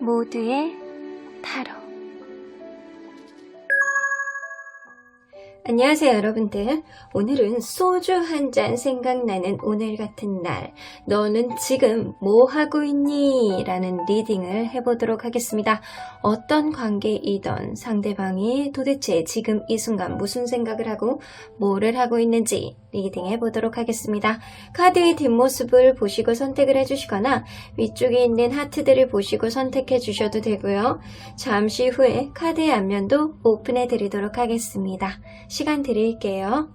모두의 타로. 안녕하세요 여러분들. 오늘은 소주 한 잔 생각나는 오늘 같은 날, 너는 지금 뭐 하고 있니? 라는 리딩을 해보도록 하겠습니다. 어떤 관계이던 상대방이 도대체 지금 이 순간 무슨 생각을 하고 뭐를 하고 있는지 리딩 해보도록 하겠습니다. 카드의 뒷모습을 보시고 선택을 해주시거나 위쪽에 있는 하트들을 보시고 선택해 주셔도 되고요. 잠시 후에 카드의 앞면도 오픈해 드리도록 하겠습니다. 시간 드릴게요.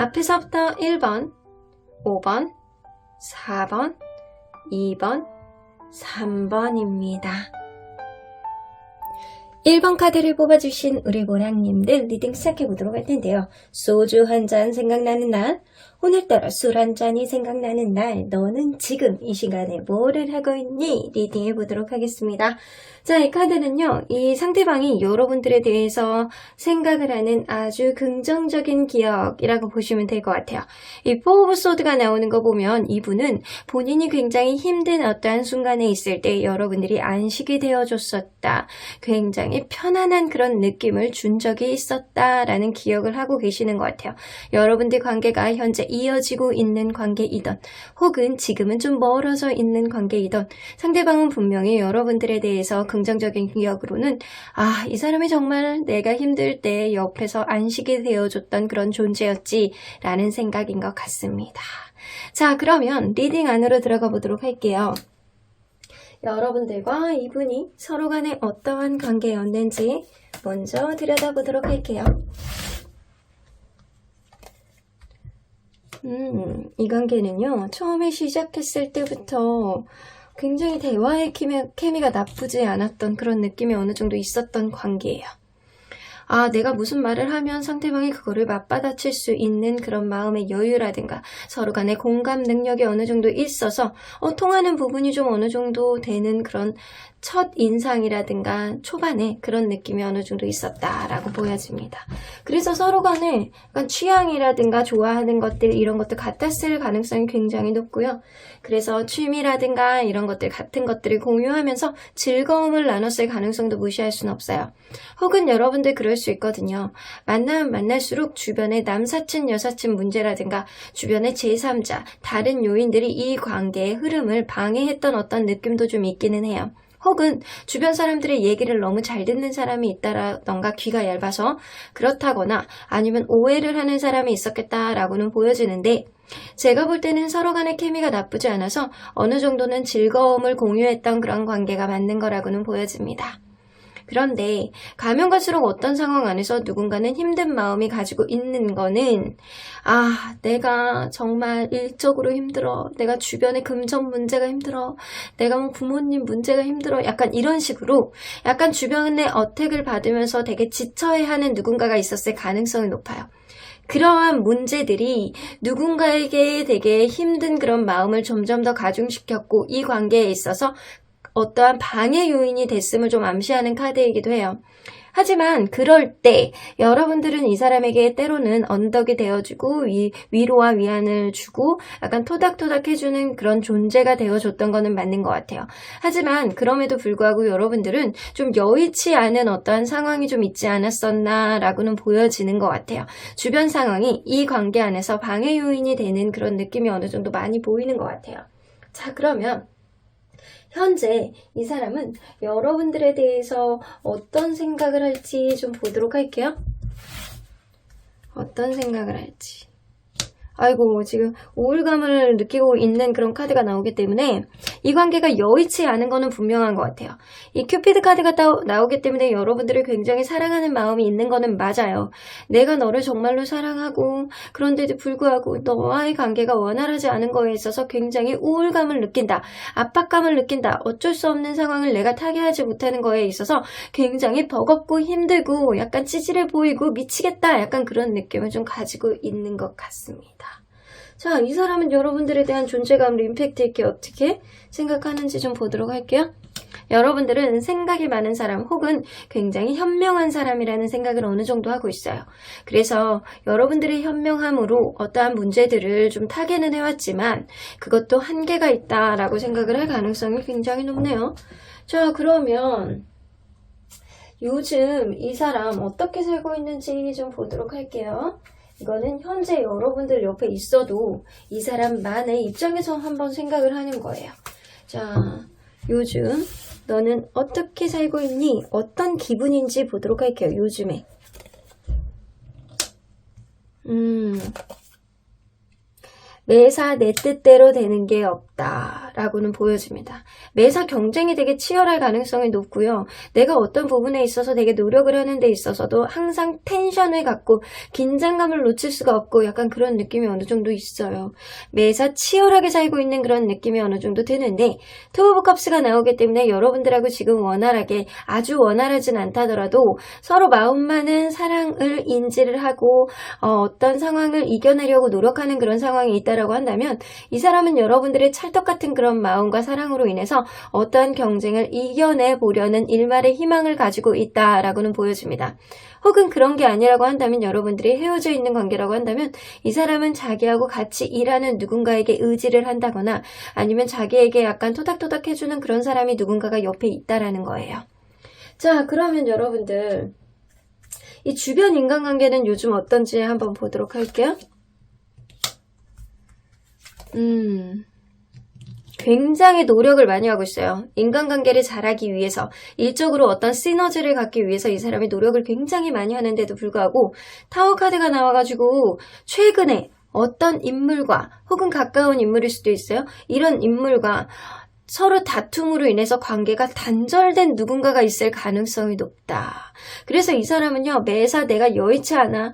앞에서부터 1번, 5번, 4번, 2번, 3번입니다. 1번 카드를 뽑아주신 우리 모랑님들 리딩 시작해보도록 할 텐데요. 소주 한 잔 생각나는 날, 오늘따라 술 한 잔이 생각나는 날, 너는 지금 이 시간에 뭐를 하고 있니? 리딩 해보도록 하겠습니다. 자, 이 카드는요, 이 상대방이 여러분들에 대해서 생각을 하는 아주 긍정적인 기억이라고 보시면 될 것 같아요. 이 포 오브 소드가 나오는 거 보면 이분은 본인이 굉장히 힘든 어떠한 순간에 있을 때 여러분들이 안식이 되어줬었다, 굉장히 편안한 그런 느낌을 준 적이 있었다라는 기억을 하고 계시는 것 같아요. 여러분들 관계가 현재 이어지고 있는 관계이던, 혹은 지금은 좀 멀어져 있는 관계이던, 상대방은 분명히 여러분들에 대해서 긍정적인 기억으로는 이 사람이 정말 내가 힘들 때 옆에서 안식이 되어줬던 그런 존재였지 라는 생각인 것 같습니다. 자, 그러면 리딩 안으로 들어가 보도록 할게요. 여러분들과 이분이 서로 간에 어떠한 관계였는지 먼저 들여다보도록 할게요. 이 관계는요, 처음에 시작했을 때부터 굉장히 대화의 케미가 나쁘지 않았던 그런 느낌이 어느 정도 있었던 관계예요. 내가 무슨 말을 하면 상대방이 그거를 맞받아칠 수 있는 그런 마음의 여유라든가 서로 간의 공감 능력이 어느 정도 있어서 통하는 부분이 좀 어느 정도 되는 그런 첫 인상이라든가 초반에 그런 느낌이 어느 정도 있었다라고 보여집니다. 그래서 서로 간에 약간 취향이라든가 좋아하는 것들, 이런 것들 같았을 가능성이 굉장히 높고요. 그래서 취미라든가 이런 것들, 같은 것들을 공유하면서 즐거움을 나눴을 가능성도 무시할 수는 없어요. 혹은 여러분들 그럴 수 있거든요. 만나면 만날수록 주변의 남사친, 여사친 문제라든가 주변의 제3자, 다른 요인들이 이 관계의 흐름을 방해했던 어떤 느낌도 좀 있기는 해요. 혹은 주변 사람들의 얘기를 너무 잘 듣는 사람이 있다라던가 귀가 얇아서 그렇다거나 아니면 오해를 하는 사람이 있었겠다라고는 보여지는데, 제가 볼 때는 서로 간의 케미가 나쁘지 않아서 어느 정도는 즐거움을 공유했던 그런 관계가 맞는 거라고는 보여집니다. 그런데 가면 갈수록 어떤 상황 안에서 누군가는 힘든 마음이 가지고 있는 거는 내가 정말 일적으로 힘들어, 내가 주변의 금전 문제가 힘들어, 내가 뭐 부모님 문제가 힘들어, 약간 이런 식으로 약간 주변의 어택을 받으면서 되게 지쳐해하는 누군가가 있었을 가능성이 높아요. 그러한 문제들이 누군가에게 되게 힘든 그런 마음을 점점 더 가중시켰고 이 관계에 있어서 어떠한 방해 요인이 됐음을 좀 암시하는 카드이기도 해요. 하지만 그럴 때 여러분들은 이 사람에게 때로는 언덕이 되어주고 위로와 위안을 주고 약간 토닥토닥 해주는 그런 존재가 되어줬던 거는 맞는 것 같아요. 하지만 그럼에도 불구하고 여러분들은 좀 여의치 않은 어떠한 상황이 좀 있지 않았었나 라고는 보여지는 것 같아요. 주변 상황이 이 관계 안에서 방해 요인이 되는 그런 느낌이 어느 정도 많이 보이는 것 같아요. 자, 그러면 현재 이 사람은 여러분들에 대해서 어떤 생각을 할지 좀 보도록 할게요. 어떤 생각을 할지. 지금 우울감을 느끼고 있는 그런 카드가 나오기 때문에 이 관계가 여의치 않은 거는 분명한 것 같아요. 이 큐피드 카드가 나오기 때문에 여러분들을 굉장히 사랑하는 마음이 있는 거는 맞아요. 내가 너를 정말로 사랑하고 그런데도 불구하고 너와의 관계가 원활하지 않은 거에 있어서 굉장히 우울감을 느낀다. 압박감을 느낀다. 어쩔 수 없는 상황을 내가 타개하지 못하는 거에 있어서 굉장히 버겁고 힘들고 약간 찌질해 보이고 미치겠다. 약간 그런 느낌을 좀 가지고 있는 것 같습니다. 자, 이 사람은 여러분들에 대한 존재감을 임팩트 있게 어떻게 생각하는지 좀 보도록 할게요. 여러분들은 생각이 많은 사람 혹은 굉장히 현명한 사람이라는 생각을 어느 정도 하고 있어요. 그래서 여러분들의 현명함으로 어떠한 문제들을 좀 타개는 해왔지만 그것도 한계가 있다라고 생각을 할 가능성이 굉장히 높네요. 자, 그러면 요즘 이 사람 어떻게 살고 있는지 좀 보도록 할게요. 이거는 현재 여러분들 옆에 있어도 이 사람만의 입장에서 한번 생각을 하는 거예요. 자, 요즘 너는 어떻게 살고 있니? 어떤 기분인지 보도록 할게요. 요즘에. 매사 내 뜻대로 되는 게 없다 라고는 보여집니다. 매사 경쟁이 되게 치열할 가능성이 높고요. 내가 어떤 부분에 있어서 되게 노력을 하는 데 있어서도 항상 텐션을 갖고 긴장감을 놓칠 수가 없고 약간 그런 느낌이 어느 정도 있어요. 매사 치열하게 살고 있는 그런 느낌이 어느 정도 드는데 투 오브 컵스가 나오기 때문에 여러분들하고 지금 원활하게 아주 원활하진 않다더라도 서로 마음만은 사랑을 인지를 하고 어떤 상황을 이겨내려고 노력하는 그런 상황이 있다라고 한다면 이 사람은 여러분들의 찰떡 같은 그런 마음과 사랑으로 인해서 어떠한 경쟁을 이겨내 보려는 일말의 희망을 가지고 있다라고는 보여집니다. 혹은 그런 게 아니라고 한다면 여러분들이 헤어져 있는 관계라고 한다면 이 사람은 자기하고 같이 일하는 누군가에게 의지를 한다거나 아니면 자기에게 약간 토닥토닥 해주는 그런 사람이 누군가가 옆에 있다라는 거예요. 자, 그러면 여러분들 이 주변 인간관계는 요즘 어떤지 한번 보도록 할게요. 굉장히 노력을 많이 하고 있어요. 인간관계를 잘하기 위해서 일적으로 어떤 시너지를 갖기 위해서 이 사람이 노력을 굉장히 많이 하는데도 불구하고 타워 카드가 나와가지고 최근에 어떤 인물과 혹은 가까운 인물일 수도 있어요. 이런 인물과 서로 다툼으로 인해서 관계가 단절된 누군가가 있을 가능성이 높다. 그래서 이 사람은요, 매사 내가 여의치 않아,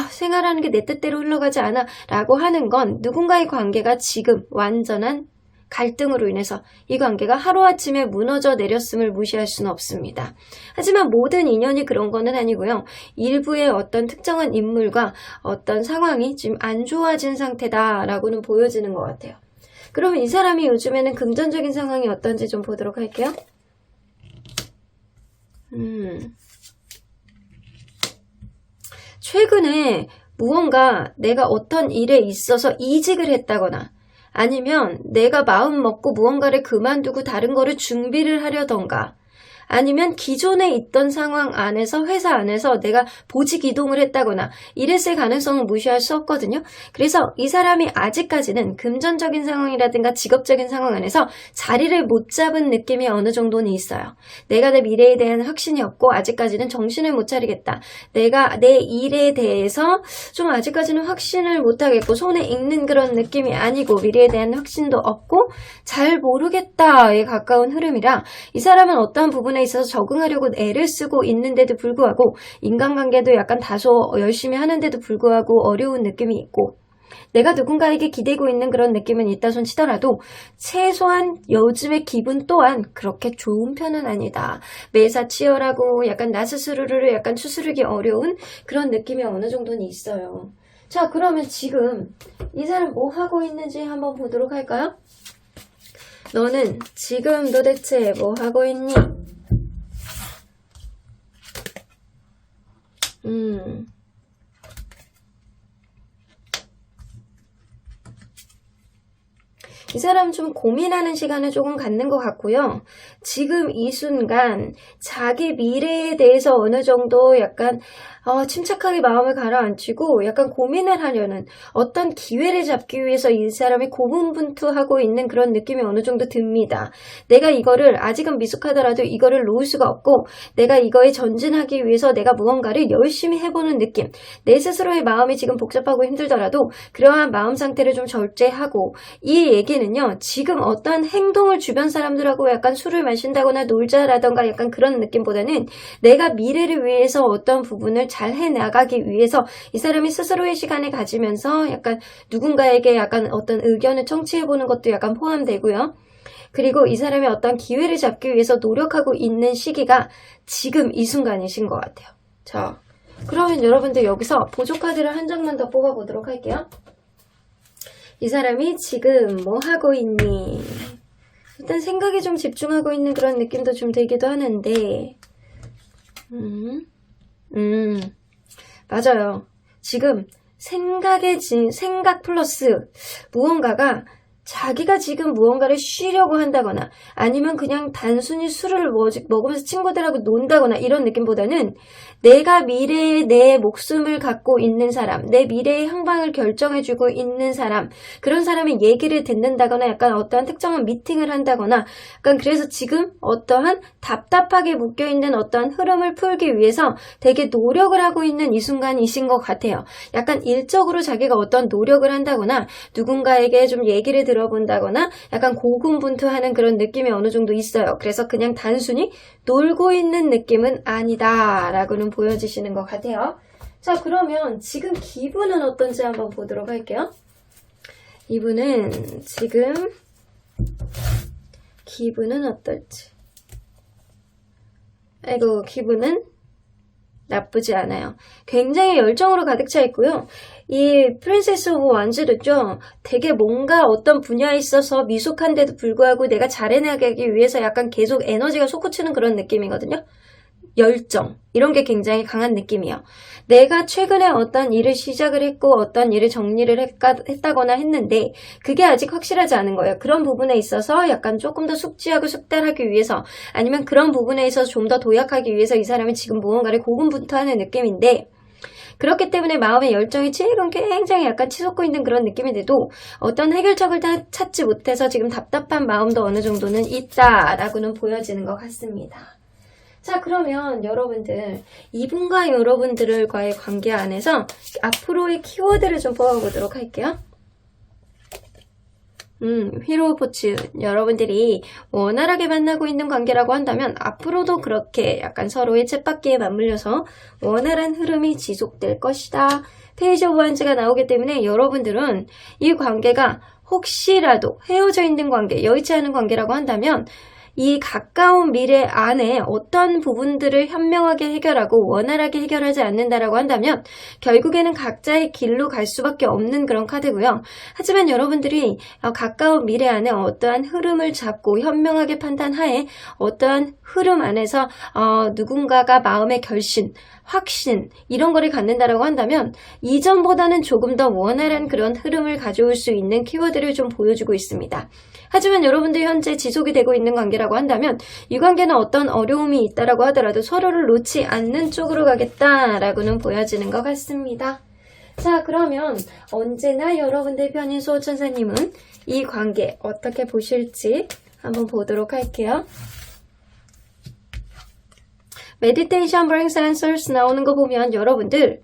생활하는 게 내 뜻대로 흘러가지 않아 라고 하는 건 누군가의 관계가 지금 완전한 갈등으로 인해서 이 관계가 하루아침에 무너져 내렸음을 무시할 수는 없습니다. 하지만 모든 인연이 그런 거는 아니고요. 일부의 어떤 특정한 인물과 어떤 상황이 지금 안 좋아진 상태다라고는 보여지는 것 같아요. 그러면 이 사람이 요즘에는 금전적인 상황이 어떤지 좀 보도록 할게요. 최근에 무언가 내가 어떤 일에 있어서 이직을 했다거나 아니면 내가 마음 먹고 무언가를 그만두고 다른 거를 준비를 하려던가 아니면 기존에 있던 상황 안에서 회사 안에서 내가 보직 이동을 했다거나 이랬을 가능성은 무시할 수 없거든요. 그래서 이 사람이 아직까지는 금전적인 상황이라든가 직업적인 상황 안에서 자리를 못 잡은 느낌이 어느 정도는 있어요. 내가 내 미래에 대한 확신이 없고 아직까지는 정신을 못 차리겠다. 내가 내 일에 대해서 좀 아직까지는 확신을 못 하겠고 손에 익는 그런 느낌이 아니고 미래에 대한 확신도 없고 잘 모르겠다에 가까운 흐름이라 이 사람은 어떠한 부분에 있어서 적응하려고 애를 쓰고 있는데도 불구하고 인간관계도 약간 다소 열심히 하는데도 불구하고 어려운 느낌이 있고 내가 누군가에게 기대고 있는 그런 느낌은 있다 손 치더라도 최소한 요즘의 기분 또한 그렇게 좋은 편은 아니다. 매사 치열하고 약간 나 스스로를 약간 추스르기 어려운 그런 느낌이 어느 정도는 있어요. 자, 그러면 지금 이 사람 뭐 하고 있는지 한번 보도록 할까요? 너는 지금 도대체 뭐 하고 있니? 이 사람 좀 고민하는 시간을 조금 갖는 것 같고요. 지금 이 순간 자기 미래에 대해서 어느 정도 약간 침착하게 마음을 가라앉히고 약간 고민을 하려는 어떤 기회를 잡기 위해서 이 사람이 고군분투하고 있는 그런 느낌이 어느 정도 듭니다. 내가 이거를 아직은 미숙하더라도 이거를 놓을 수가 없고 내가 이거에 전진하기 위해서 내가 무언가를 열심히 해보는 느낌. 내 스스로의 마음이 지금 복잡하고 힘들더라도 그러한 마음 상태를 좀 절제하고 이 얘기는 관계는요, 지금 어떠한 행동을 주변 사람들하고 약간 술을 마신다거나 놀자라던가 약간 그런 느낌보다는 내가 미래를 위해서 어떤 부분을 잘 해나가기 위해서 이 사람이 스스로의 시간을 가지면서 약간 누군가에게 약간 어떤 의견을 청취해보는 것도 약간 포함되고요. 그리고 이 사람이 어떤 기회를 잡기 위해서 노력하고 있는 시기가 지금 이 순간이신 것 같아요. 자, 그러면 여러분들 여기서 보조 카드를 한 장만 더 뽑아보도록 할게요. 이 사람이 지금 뭐 하고 있니? 일단 생각에 좀 집중하고 있는 그런 느낌도 좀 들기도 하는데 맞아요. 지금 생각 플러스 무언가가 자기가 지금 무언가를 쉬려고 한다거나 아니면 그냥 단순히 술을 먹으면서 친구들하고 논다거나 이런 느낌보다는 내가 미래에 내 목숨을 갖고 있는 사람, 내 미래의 향방을 결정해주고 있는 사람, 그런 사람의 얘기를 듣는다거나 약간 어떠한 특정한 미팅을 한다거나 약간 그래서 지금 어떠한 답답하게 묶여있는 어떠한 흐름을 풀기 위해서 되게 노력을 하고 있는 이 순간이신 것 같아요. 약간 일적으로 자기가 어떤 노력을 한다거나 누군가에게 좀 얘기를 들어본다거나 약간 고군분투하는 그런 느낌이 어느 정도 있어요. 그래서 그냥 단순히 놀고 있는 느낌은 아니다 라고는 보여지시는 것 같아요. 자, 그러면 지금 기분은 어떤지 한번 보도록 할게요. 이분은 지금 기분은 어떨지. 아이고, 기분은 나쁘지 않아요. 굉장히 열정으로 가득 차 있고요. 이 프린세스 오브 완즈도죠. 되게 뭔가 어떤 분야에 있어서 미숙한데도 불구하고 내가 잘 해나가기 위해서 약간 계속 에너지가 솟구치는 그런 느낌이거든요. 열정 이런 게 굉장히 강한 느낌이에요. 내가 최근에 어떤 일을 시작을 했고 어떤 일을 정리를 했다거나 했는데 그게 아직 확실하지 않은 거예요. 그런 부분에 있어서 약간 조금 더 숙지하고 숙달하기 위해서 아니면 그런 부분에 있어서 좀 더 도약하기 위해서 이 사람이 지금 무언가를 고군분투하는 느낌인데 그렇기 때문에 마음의 열정이 지금 굉장히 약간 치솟고 있는 그런 느낌인데도 어떤 해결책을 찾지 못해서 지금 답답한 마음도 어느 정도는 있다라고는 보여지는 것 같습니다. 자, 그러면 여러분들 이분과 여러분들과의 관계 안에서 앞으로의 키워드를 좀 뽑아보도록 할게요. 휘로 오브 포춘 여러분들이 원활하게 만나고 있는 관계라고 한다면 앞으로도 그렇게 약간 서로의 쳇바퀴에 맞물려서 원활한 흐름이 지속될 것이다. 페이지 오브 완즈가 나오기 때문에 여러분들은 이 관계가 혹시라도 헤어져 있는 관계, 여의치 않은 관계라고 한다면 이 가까운 미래 안에 어떤 부분들을 현명하게 해결하고 원활하게 해결하지 않는다라고 한다면 결국에는 각자의 길로 갈 수밖에 없는 그런 카드고요. 하지만 여러분들이 가까운 미래 안에 어떠한 흐름을 잡고 현명하게 판단하에 어떠한 흐름 안에서 누군가가 마음의 결심, 확신 이런 거를 갖는다라고 한다면 이전보다는 조금 더 원활한 그런 흐름을 가져올 수 있는 키워드를 좀 보여주고 있습니다. 하지만 여러분들 현재 지속이 되고 있는 관계라고 한다면 이 관계는 어떤 어려움이 있다라고 하더라도 서로를 놓지 않는 쪽으로 가겠다라고는 보여지는 것 같습니다. 자, 그러면 언제나 여러분들 편인 수호천사님은 이 관계 어떻게 보실지 한번 보도록 할게요. 메디테이션 brings answers 나오는 거 보면 여러분들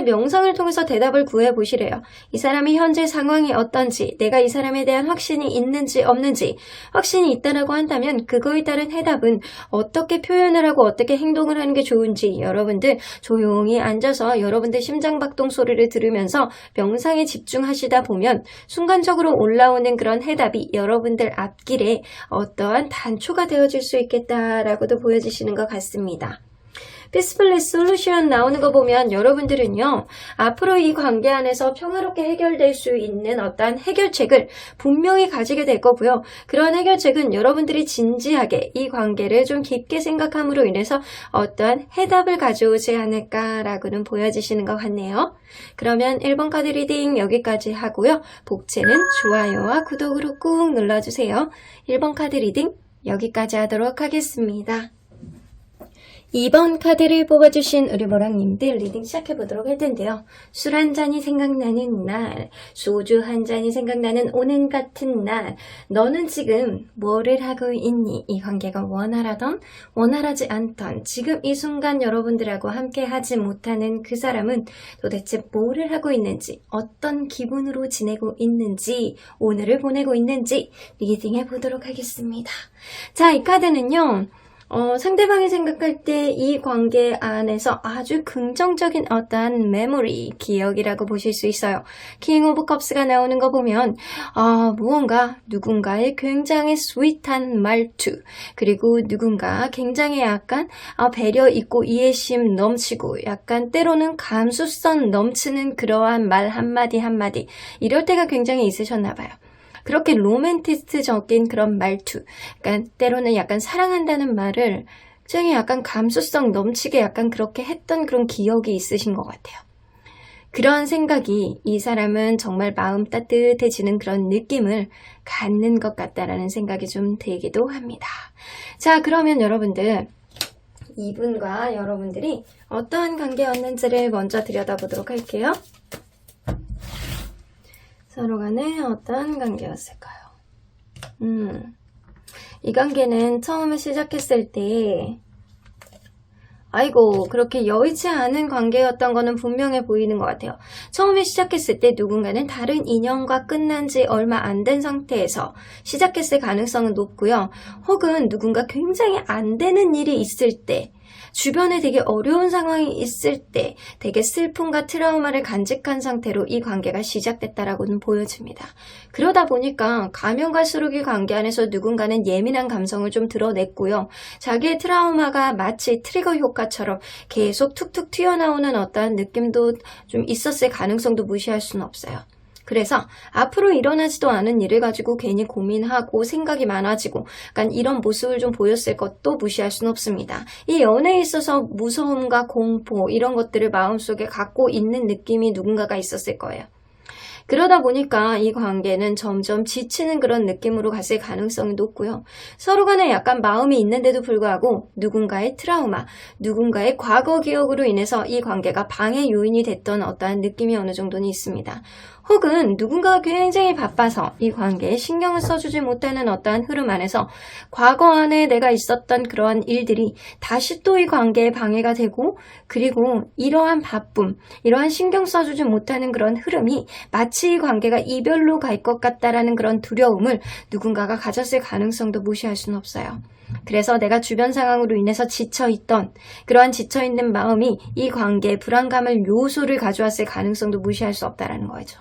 명상을 통해서 대답을 구해 보시래요. 이 사람이 현재 상황이 어떤지, 내가 이 사람에 대한 확신이 있는지 없는지, 확신이 있다라고 한다면 그거에 따른 해답은 어떻게 표현을 하고 어떻게 행동을 하는 게 좋은지 여러분들 조용히 앉아서 여러분들 심장박동 소리를 들으면서 명상에 집중하시다 보면 순간적으로 올라오는 그런 해답이 여러분들 앞길에 어떠한 단초가 되어질 수 있겠다라고도 보여지시는 것 같습니다. Peaceful Solution 나오는 거 보면 여러분들은요 앞으로 이 관계 안에서 평화롭게 해결될 수 있는 어떠한 해결책을 분명히 가지게 될 거고요. 그런 해결책은 여러분들이 진지하게 이 관계를 좀 깊게 생각함으로 인해서 어떠한 해답을 가져오지 않을까라고는 보여지시는 것 같네요. 그러면 1번 카드 리딩 여기까지 하고요. 복채는 좋아요와 구독으로 꾹 눌러주세요. 1번 카드 리딩 여기까지 하도록 하겠습니다. 2번 카드를 뽑아주신 우리 모랑님들 리딩 시작해보도록 할 텐데요. 술 한 잔이 생각나는 날, 소주 한 잔이 생각나는 오늘 같은 날, 너는 지금 뭐를 하고 있니? 이 관계가 원활하던 원활하지 않던 지금 이 순간 여러분들하고 함께 하지 못하는 그 사람은 도대체 뭐를 하고 있는지, 어떤 기분으로 지내고 있는지, 오늘을 보내고 있는지 리딩 해보도록 하겠습니다. 자, 이 카드는요. 상대방이 생각할 때 이 관계 안에서 아주 긍정적인 어떠한 메모리, 기억이라고 보실 수 있어요. 킹 오브 컵스가 나오는 거 보면 무언가 누군가의 굉장히 스윗한 말투, 그리고 누군가 굉장히 약간 배려 있고 이해심 넘치고 약간 때로는 감수성 넘치는 그러한 말 한마디 한마디 이럴 때가 굉장히 있으셨나 봐요. 그렇게 로맨티스트적인 그런 말투, 그러니까 때로는 약간 사랑한다는 말을 굉장히 약간 감수성 넘치게 약간 그렇게 했던 그런 기억이 있으신 것 같아요. 그런 생각이 이 사람은 정말 마음 따뜻해지는 그런 느낌을 갖는 것 같다라는 생각이 좀 들기도 합니다. 자, 그러면 여러분들 이분과 여러분들이 어떠한 관계였는지를 먼저 들여다보도록 할게요. 서로 간에 어떤 관계였을까요? 이 관계는 처음에 시작했을 때 아이고 그렇게 여의치 않은 관계였던 거는 분명해 보이는 것 같아요. 처음에 시작했을 때 누군가는 다른 인연과 끝난 지 얼마 안 된 상태에서 시작했을 가능성은 높고요. 혹은 누군가 굉장히 안 되는 일이 있을 때, 주변에 되게 어려운 상황이 있을 때 되게 슬픔과 트라우마를 간직한 상태로 이 관계가 시작됐다라고는 보여집니다. 그러다 보니까 가면 갈수록 이 관계 안에서 누군가는 예민한 감성을 좀 드러냈고요. 자기의 트라우마가 마치 트리거 효과처럼 계속 툭툭 튀어나오는 어떠한 느낌도 좀 있었을 가능성도 무시할 수는 없어요. 그래서 앞으로 일어나지도 않은 일을 가지고 괜히 고민하고 생각이 많아지고 약간 이런 모습을 좀 보였을 것도 무시할 수는 없습니다. 이 연애에 있어서 무서움과 공포 이런 것들을 마음속에 갖고 있는 느낌이 누군가가 있었을 거예요. 그러다 보니까 이 관계는 점점 지치는 그런 느낌으로 갔을 가능성이 높고요. 서로 간에 약간 마음이 있는데도 불구하고 누군가의 트라우마, 누군가의 과거 기억으로 인해서 이 관계가 방해 요인이 됐던 어떠한 느낌이 어느 정도는 있습니다. 혹은 누군가가 굉장히 바빠서 이 관계에 신경을 써주지 못하는 어떠한 흐름 안에서 과거 안에 내가 있었던 그러한 일들이 다시 또 이 관계에 방해가 되고, 그리고 이러한 바쁨, 이러한 신경 써주지 못하는 그런 흐름이 마치 이 관계가 이별로 갈 것 같다라는 그런 두려움을 누군가가 가졌을 가능성도 무시할 수는 없어요. 그래서 내가 주변 상황으로 인해서 지쳐있던 그러한 지쳐있는 마음이 이 관계에 불안감을 요소를 가져왔을 가능성도 무시할 수 없다라는 거죠.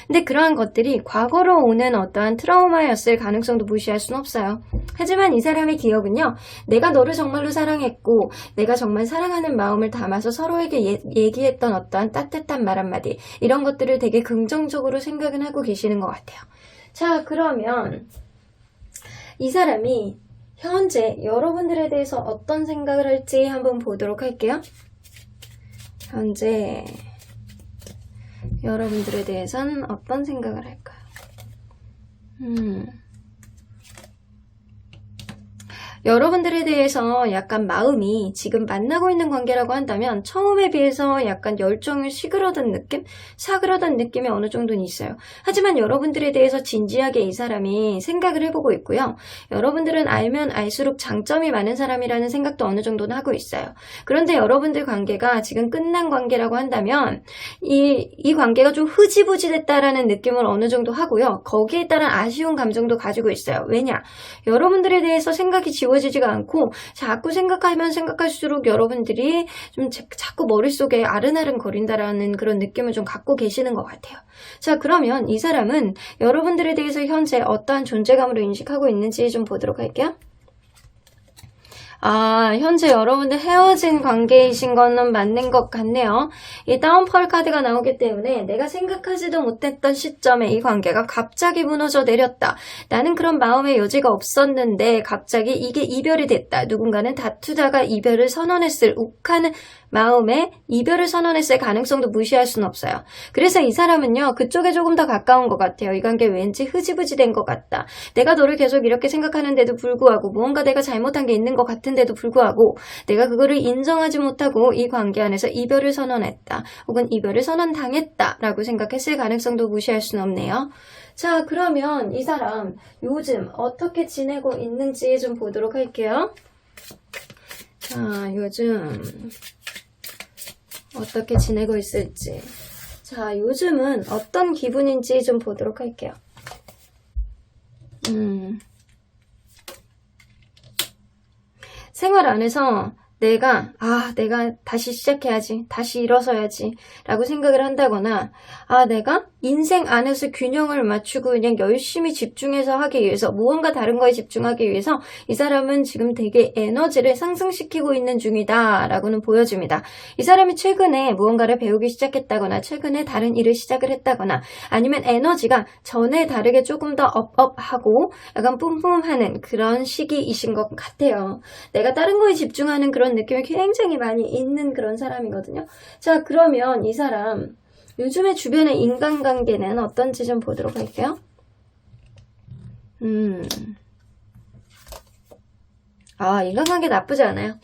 근데 그러한 것들이 과거로 오는 어떠한 트라우마였을 가능성도 무시할 수는 없어요. 하지만 이 사람의 기억은요, 내가 너를 정말로 사랑했고 내가 정말 사랑하는 마음을 담아서 서로에게 얘기했던 어떠한 따뜻한 말 한마디, 이런 것들을 되게 긍정적으로 생각은 하고 계시는 것 같아요. 자, 그러면 이 사람이 현재 여러분들에 대해서 어떤 생각을 할지 한번 보도록 할게요. 현재 여러분들에 대해서는 어떤 생각을 할까요? 여러분들에 대해서 약간 마음이 지금 만나고 있는 관계라고 한다면 처음에 비해서 약간 열정을 시그러든 느낌? 사그러든 느낌이 어느 정도는 있어요. 하지만 여러분들에 대해서 진지하게 이 사람이 생각을 해보고 있고요. 여러분들은 알면 알수록 장점이 많은 사람이라는 생각도 어느 정도는 하고 있어요. 그런데 여러분들 관계가 지금 끝난 관계라고 한다면 이 관계가 좀 흐지부지 됐다라는 느낌을 어느 정도 하고요. 거기에 따른 아쉬운 감정도 가지고 있어요. 왜냐? 여러분들에 대해서 생각이 지워지지가 않고 자꾸 생각하면 생각할수록 여러분들이 좀 자꾸 머릿속에 아른아른 거린다라는 그런 느낌을 좀 갖고 계시는 것 같아요. 자, 그러면 이 사람은 여러분들에 대해서 현재 어떠한 존재감으로 인식하고 있는지 좀 보도록 할게요. 현재 여러분들 헤어진 관계이신 거는 맞는 것 같네요. 이 다운펄 카드가 나오기 때문에 내가 생각하지도 못했던 시점에 이 관계가 갑자기 무너져 내렸다. 나는 그런 마음의 여지가 없었는데 갑자기 이게 이별이 됐다. 누군가는 다투다가 이별을 선언했을 욱하는 마음에 이별을 선언했을 가능성도 무시할 수는 없어요. 그래서 이 사람은요, 그쪽에 조금 더 가까운 것 같아요. 이 관계 왠지 흐지부지 된 것 같다. 내가 너를 계속 이렇게 생각하는데도 불구하고 무언가 내가 잘못한 게 있는 것 같은데도 불구하고 내가 그거를 인정하지 못하고 이 관계 안에서 이별을 선언했다. 혹은 이별을 선언당했다 라고 생각했을 가능성도 무시할 수는 없네요. 자, 그러면 이 사람 요즘 어떻게 지내고 있는지 좀 보도록 할게요. 자, 요즘 어떻게 지내고 있을지. 자, 요즘은 어떤 기분인지 좀 보도록 할게요. 생활 안에서 내가 다시 시작해야지, 다시 일어서야지 라고 생각을 한다거나, 내가 인생 안에서 균형을 맞추고 그냥 열심히 집중해서 하기 위해서, 무언가 다른 거에 집중하기 위해서 이 사람은 지금 되게 에너지를 상승시키고 있는 중이다 라고는 보여집니다. 이 사람이 최근에 무언가를 배우기 시작했다거나, 최근에 다른 일을 시작을 했다거나, 아니면 에너지가 전에 다르게 조금 더 업하고 약간 뿜뿜하는 그런 시기이신 것 같아요. 내가 다른 거에 집중하는 그런 느낌이 굉장히 많이 있는 그런 사람이거든요. 자, 그러면 이 사람 요즘에 주변의 인간관계는 어떤지 좀 보도록 할게요. 인간관계 나쁘지 않아요.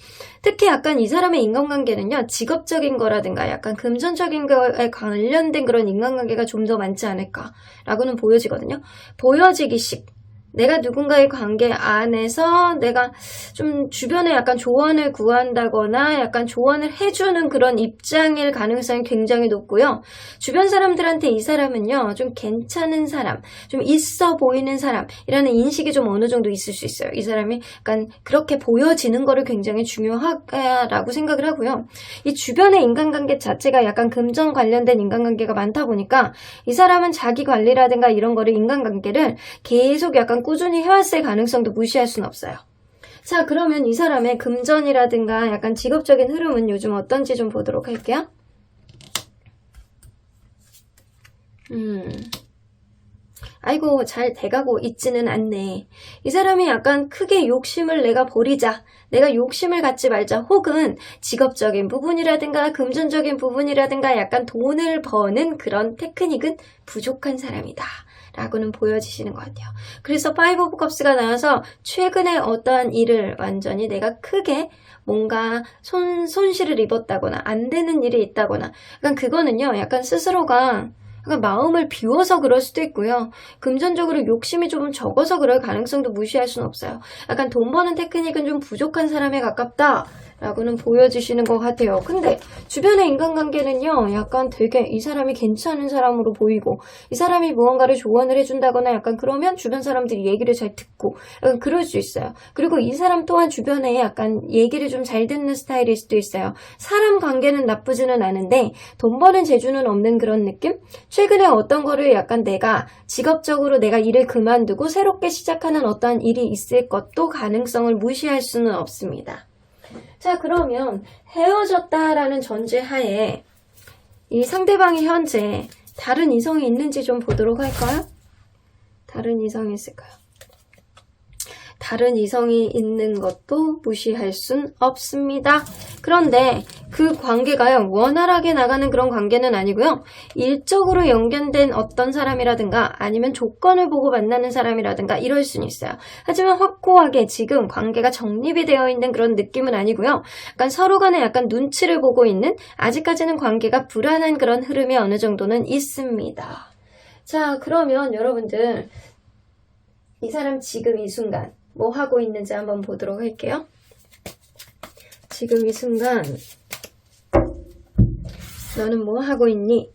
특히 약간 이 사람의 인간관계는요, 직업적인 거라든가 약간 금전적인 거에 관련된 그런 인간관계가 좀 더 많지 않을까라고는 보여지거든요. 보여지기식. 내가 누군가의 관계 안에서 내가 좀 주변에 약간 조언을 구한다거나 약간 조언을 해주는 그런 입장일 가능성이 굉장히 높고요. 주변 사람들한테 이 사람은요, 좀 괜찮은 사람, 좀 있어 보이는 사람이라는 인식이 좀 어느 정도 있을 수 있어요. 이 사람이 약간 그렇게 보여지는 거를 굉장히 중요하다고 생각을 하고요. 이 주변의 인간관계 자체가 약간 금전 관련된 인간관계가 많다 보니까 이 사람은 자기 관리라든가 이런 거를 인간관계를 계속 약간 꾸준히 해왔을 가능성도 무시할 수는 없어요. 자, 그러면 이 사람의 금전이라든가 약간 직업적인 흐름은 요즘 어떤지 좀 보도록 할게요. 아이고, 잘 돼가고 있지는 않네. 이 사람이 약간 크게 욕심을 내가 버리자, 내가 욕심을 갖지 말자, 혹은 직업적인 부분이라든가 금전적인 부분이라든가 약간 돈을 버는 그런 테크닉은 부족한 사람이다 라고는 보여지시는 것 같아요. 그래서 파이브 오브 컵스가 나와서 최근에 어떠한 일을 완전히 내가 크게 뭔가 손실을 입었다거나 안 되는 일이 있다거나, 약간 그거는요, 약간 스스로가 약간 마음을 비워서 그럴 수도 있고요. 금전적으로 욕심이 조금 적어서 그럴 가능성도 무시할 수는 없어요. 약간 돈 버는 테크닉은 좀 부족한 사람에 가깝다 라고는 보여주시는 것 같아요. 근데 주변의 인간관계는요, 약간 되게 이 사람이 괜찮은 사람으로 보이고, 이 사람이 무언가를 조언을 해준다거나 약간 그러면 주변 사람들이 얘기를 잘 듣고 약간 그럴 수 있어요. 그리고 이 사람 또한 주변에 약간 얘기를 좀 잘 듣는 스타일일 수도 있어요. 사람 관계는 나쁘지는 않은데 돈 버는 재주는 없는 그런 느낌? 최근에 어떤 거를 약간 내가 직업적으로 내가 일을 그만두고 새롭게 시작하는 어떠한 일이 있을 것도 가능성을 무시할 수는 없습니다. 자, 그러면 헤어졌다라는 전제하에 이 상대방이 현재 다른 이성이 있는지 좀 보도록 할까요? 다른 이성이 있을까요? 다른 이성이 있는 것도 무시할 순 없습니다. 그런데 그 관계가요, 원활하게 나가는 그런 관계는 아니고요. 일적으로 연결된 어떤 사람이라든가 아니면 조건을 보고 만나는 사람이라든가 이럴 수는 있어요. 하지만 확고하게 지금 관계가 정립이 되어 있는 그런 느낌은 아니고요. 약간 서로 간에 약간 눈치를 보고 있는, 아직까지는 관계가 불안한 그런 흐름이 어느 정도는 있습니다. 자, 그러면 여러분들 이 사람 지금 이 순간 뭐 하고 있는지 한번 보도록 할게요. 지금 이 순간 너는 뭐 하고 있니?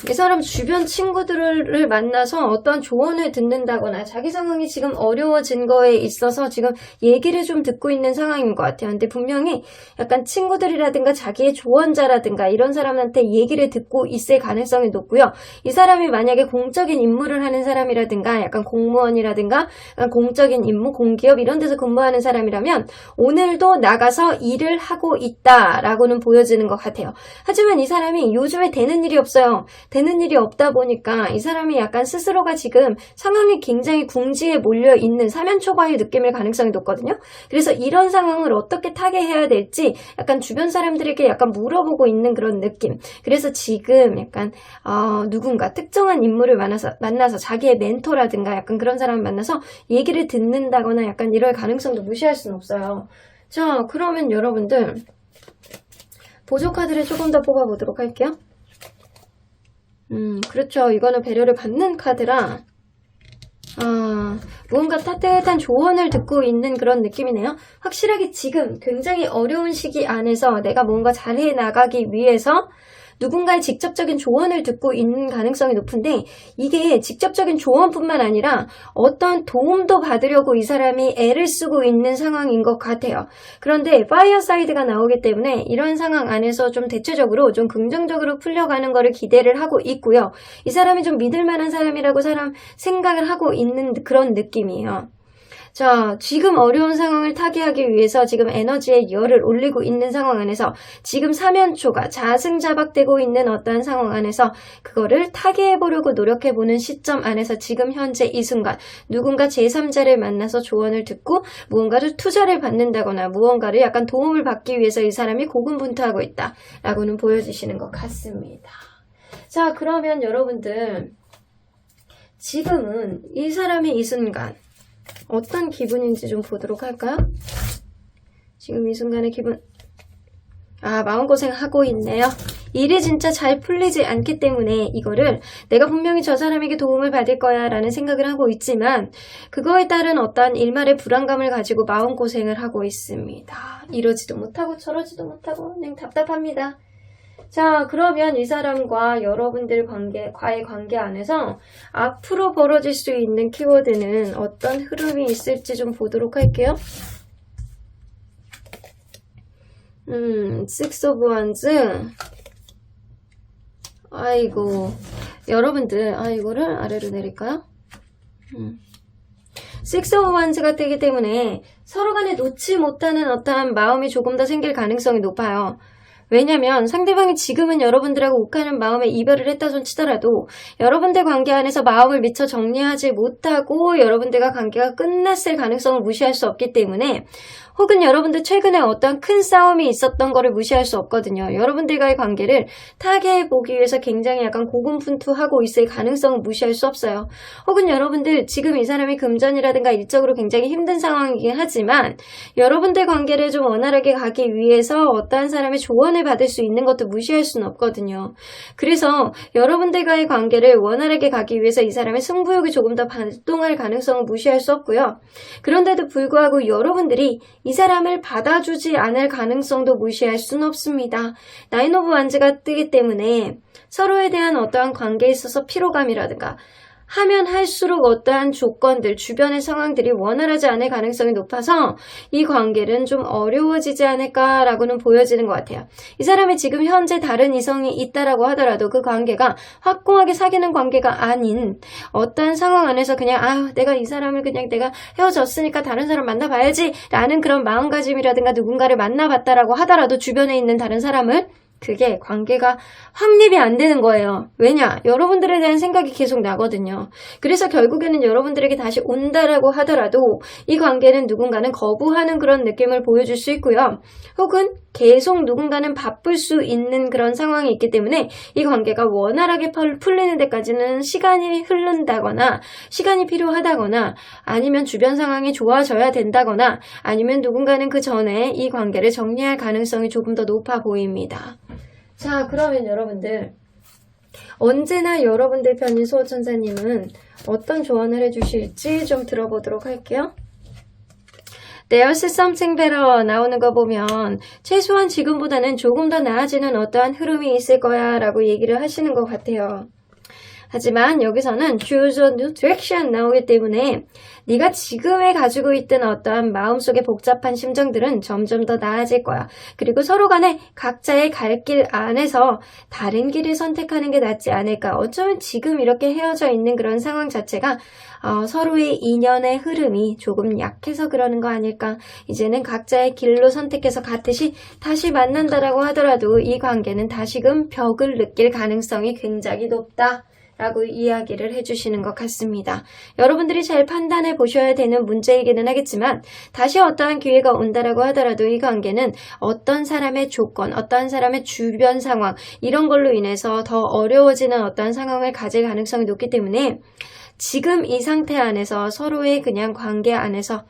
이 사람 주변 친구들을 만나서 어떤 조언을 듣는다거나 자기 상황이 지금 어려워진 거에 있어서 지금 얘기를 좀 듣고 있는 상황인 것 같아요. 근데 분명히 약간 친구들이라든가 자기의 조언자라든가 이런 사람한테 얘기를 듣고 있을 가능성이 높고요. 이 사람이 만약에 공적인 임무를 하는 사람이라든가 약간 공무원이라든가 약간 공적인 임무, 공기업 이런 데서 근무하는 사람이라면 오늘도 나가서 일을 하고 있다라고는 보여지는 것 같아요. 하지만 이 사람이 요즘에 되는 일이 없어요. 되는 일이 없다 보니까 이 사람이 약간 스스로가 지금 상황이 굉장히 궁지에 몰려있는 사면초가의 느낌일 가능성이 높거든요. 그래서 이런 상황을 어떻게 타개해야 될지 약간 주변 사람들에게 약간 물어보고 있는 그런 느낌. 그래서 지금 약간 누군가 특정한 인물을 만나서 자기의 멘토라든가 약간 그런 사람을 만나서 얘기를 듣는다거나 약간 이럴 가능성도 무시할 수는 없어요. 자, 그러면 여러분들 보조 카드를 조금 더 뽑아보도록 할게요. 그렇죠. 이거는 배려를 받는 카드라 무언가 따뜻한 조언을 듣고 있는 그런 느낌이네요. 확실하게 지금 굉장히 어려운 시기 안에서 내가 뭔가 잘해 나가기 위해서 누군가의 직접적인 조언을 듣고 있는 가능성이 높은데 이게 직접적인 조언뿐만 아니라 어떤 도움도 받으려고 이 사람이 애를 쓰고 있는 상황인 것 같아요. 그런데 파이어 사이드가 나오기 때문에 이런 상황 안에서 좀 대체적으로 좀 긍정적으로 풀려가는 거를 기대를 하고 있고요. 이 사람이 좀 믿을 만한 사람이라고 생각을 하고 있는 그런 느낌이에요. 자, 지금 어려운 상황을 타개하기 위해서 지금 에너지의 열을 올리고 있는 상황 안에서 지금 사면초가 자승자박되고 있는 어떠한 상황 안에서 그거를 타개해보려고 노력해보는 시점 안에서 지금 현재 이 순간 누군가 제3자를 만나서 조언을 듣고 무언가를 투자를 받는다거나 무언가를 약간 도움을 받기 위해서 이 사람이 고군분투하고 있다 라고는 보여주시는 것 같습니다. 자, 그러면 여러분들 지금은 이 사람이 이 순간 어떤 기분인지 좀 보도록 할까요? 지금 이 순간의 기분 마음고생하고 있네요. 일이 진짜 잘 풀리지 않기 때문에 이거를 내가 분명히 저 사람에게 도움을 받을 거야 라는 생각을 하고 있지만 그거에 따른 어떠한 일말의 불안감을 가지고 마음고생을 하고 있습니다. 이러지도 못하고 저러지도 못하고 그냥 답답합니다. 자, 그러면 이 사람과 여러분들 과의 관계 안에서 앞으로 벌어질 수 있는 키워드는 어떤 흐름이 있을지 좀 보도록 할게요. Six of Wands. 아이고, 여러분들, 이거를 아래로 내릴까요? Six of Wands가 되기 때문에 서로 간에 놓지 못하는 어떠한 마음이 조금 더 생길 가능성이 높아요. 왜냐면 상대방이 지금은 여러분들하고 욱하는 마음에 이별을 했다 손 치더라도 여러분들 관계 안에서 마음을 미처 정리하지 못하고 여러분들과 관계가 끝났을 가능성을 무시할 수 없기 때문에 혹은 여러분들 최근에 어떤 큰 싸움이 있었던 거를 무시할 수 없거든요. 여러분들과의 관계를 타개해보기 위해서 굉장히 약간 고군분투하고 있을 가능성은 무시할 수 없어요. 혹은 여러분들 지금 이 사람이 금전이라든가 일적으로 굉장히 힘든 상황이긴 하지만 여러분들 관계를 좀 원활하게 가기 위해서 어떠한 사람의 조언을 받을 수 있는 것도 무시할 수는 없거든요. 그래서 여러분들과의 관계를 원활하게 가기 위해서 이 사람의 승부욕이 조금 더 발동할 가능성은 무시할 수 없고요. 그런데도 불구하고 여러분들이 이 사람을 받아주지 않을 가능성도 무시할 수는 없습니다. 나인 오브 완즈가 뜨기 때문에 서로에 대한 어떠한 관계에 있어서 피로감이라든가 하면 할수록 어떠한 조건들, 주변의 상황들이 원활하지 않을 가능성이 높아서 이 관계는 좀 어려워지지 않을까라고는 보여지는 것 같아요. 이 사람이 지금 현재 다른 이성이 있다라고 하더라도 그 관계가 확고하게 사귀는 관계가 아닌 어떠한 상황 안에서 그냥 내가 이 사람을 그냥 내가 헤어졌으니까 다른 사람 만나봐야지 라는 그런 마음가짐이라든가 누군가를 만나봤다라고 하더라도 주변에 있는 다른 사람을 그게 관계가 확립이 안 되는 거예요. 왜냐? 여러분들에 대한 생각이 계속 나거든요. 그래서 결국에는 여러분들에게 다시 온다라고 하더라도 이 관계는 누군가는 거부하는 그런 느낌을 보여줄 수 있고요. 혹은 계속 누군가는 바쁠 수 있는 그런 상황이 있기 때문에 이 관계가 원활하게 풀리는 데까지는 시간이 흐른다거나 시간이 필요하다거나 아니면 주변 상황이 좋아져야 된다거나 아니면 누군가는 그 전에 이 관계를 정리할 가능성이 조금 더 높아 보입니다. 자, 그러면 여러분들 언제나 여러분들 편인 수호천사님은 어떤 조언을 해주실지 좀 들어보도록 할게요. There's something better 나오는 거 보면 최소한 지금보다는 조금 더 나아지는 어떠한 흐름이 있을 거야 라고 얘기를 하시는 것 같아요. 하지만 여기서는 choose a new direction 나오기 때문에 네가 지금에 가지고 있던 어떠한 마음속의 복잡한 심정들은 점점 더 나아질 거야. 그리고 서로 간에 각자의 갈 길 안에서 다른 길을 선택하는 게 낫지 않을까. 어쩌면 지금 이렇게 헤어져 있는 그런 상황 자체가 서로의 인연의 흐름이 조금 약해서 그러는 거 아닐까. 이제는 각자의 길로 선택해서 같이 다시 만난다라고 하더라도 이 관계는 다시금 벽을 느낄 가능성이 굉장히 높다 라고 이야기를 해주시는 것 같습니다. 여러분들이 잘 판단해 보셔야 되는 문제이기는 하겠지만 다시 어떠한 기회가 온다라고 하더라도 이 관계는 어떤 사람의 조건, 어떠한 사람의 주변 상황 이런 걸로 인해서 더 어려워지는 어떠한 상황을 가질 가능성이 높기 때문에 지금 이 상태 안에서 서로의 그냥 관계 안에서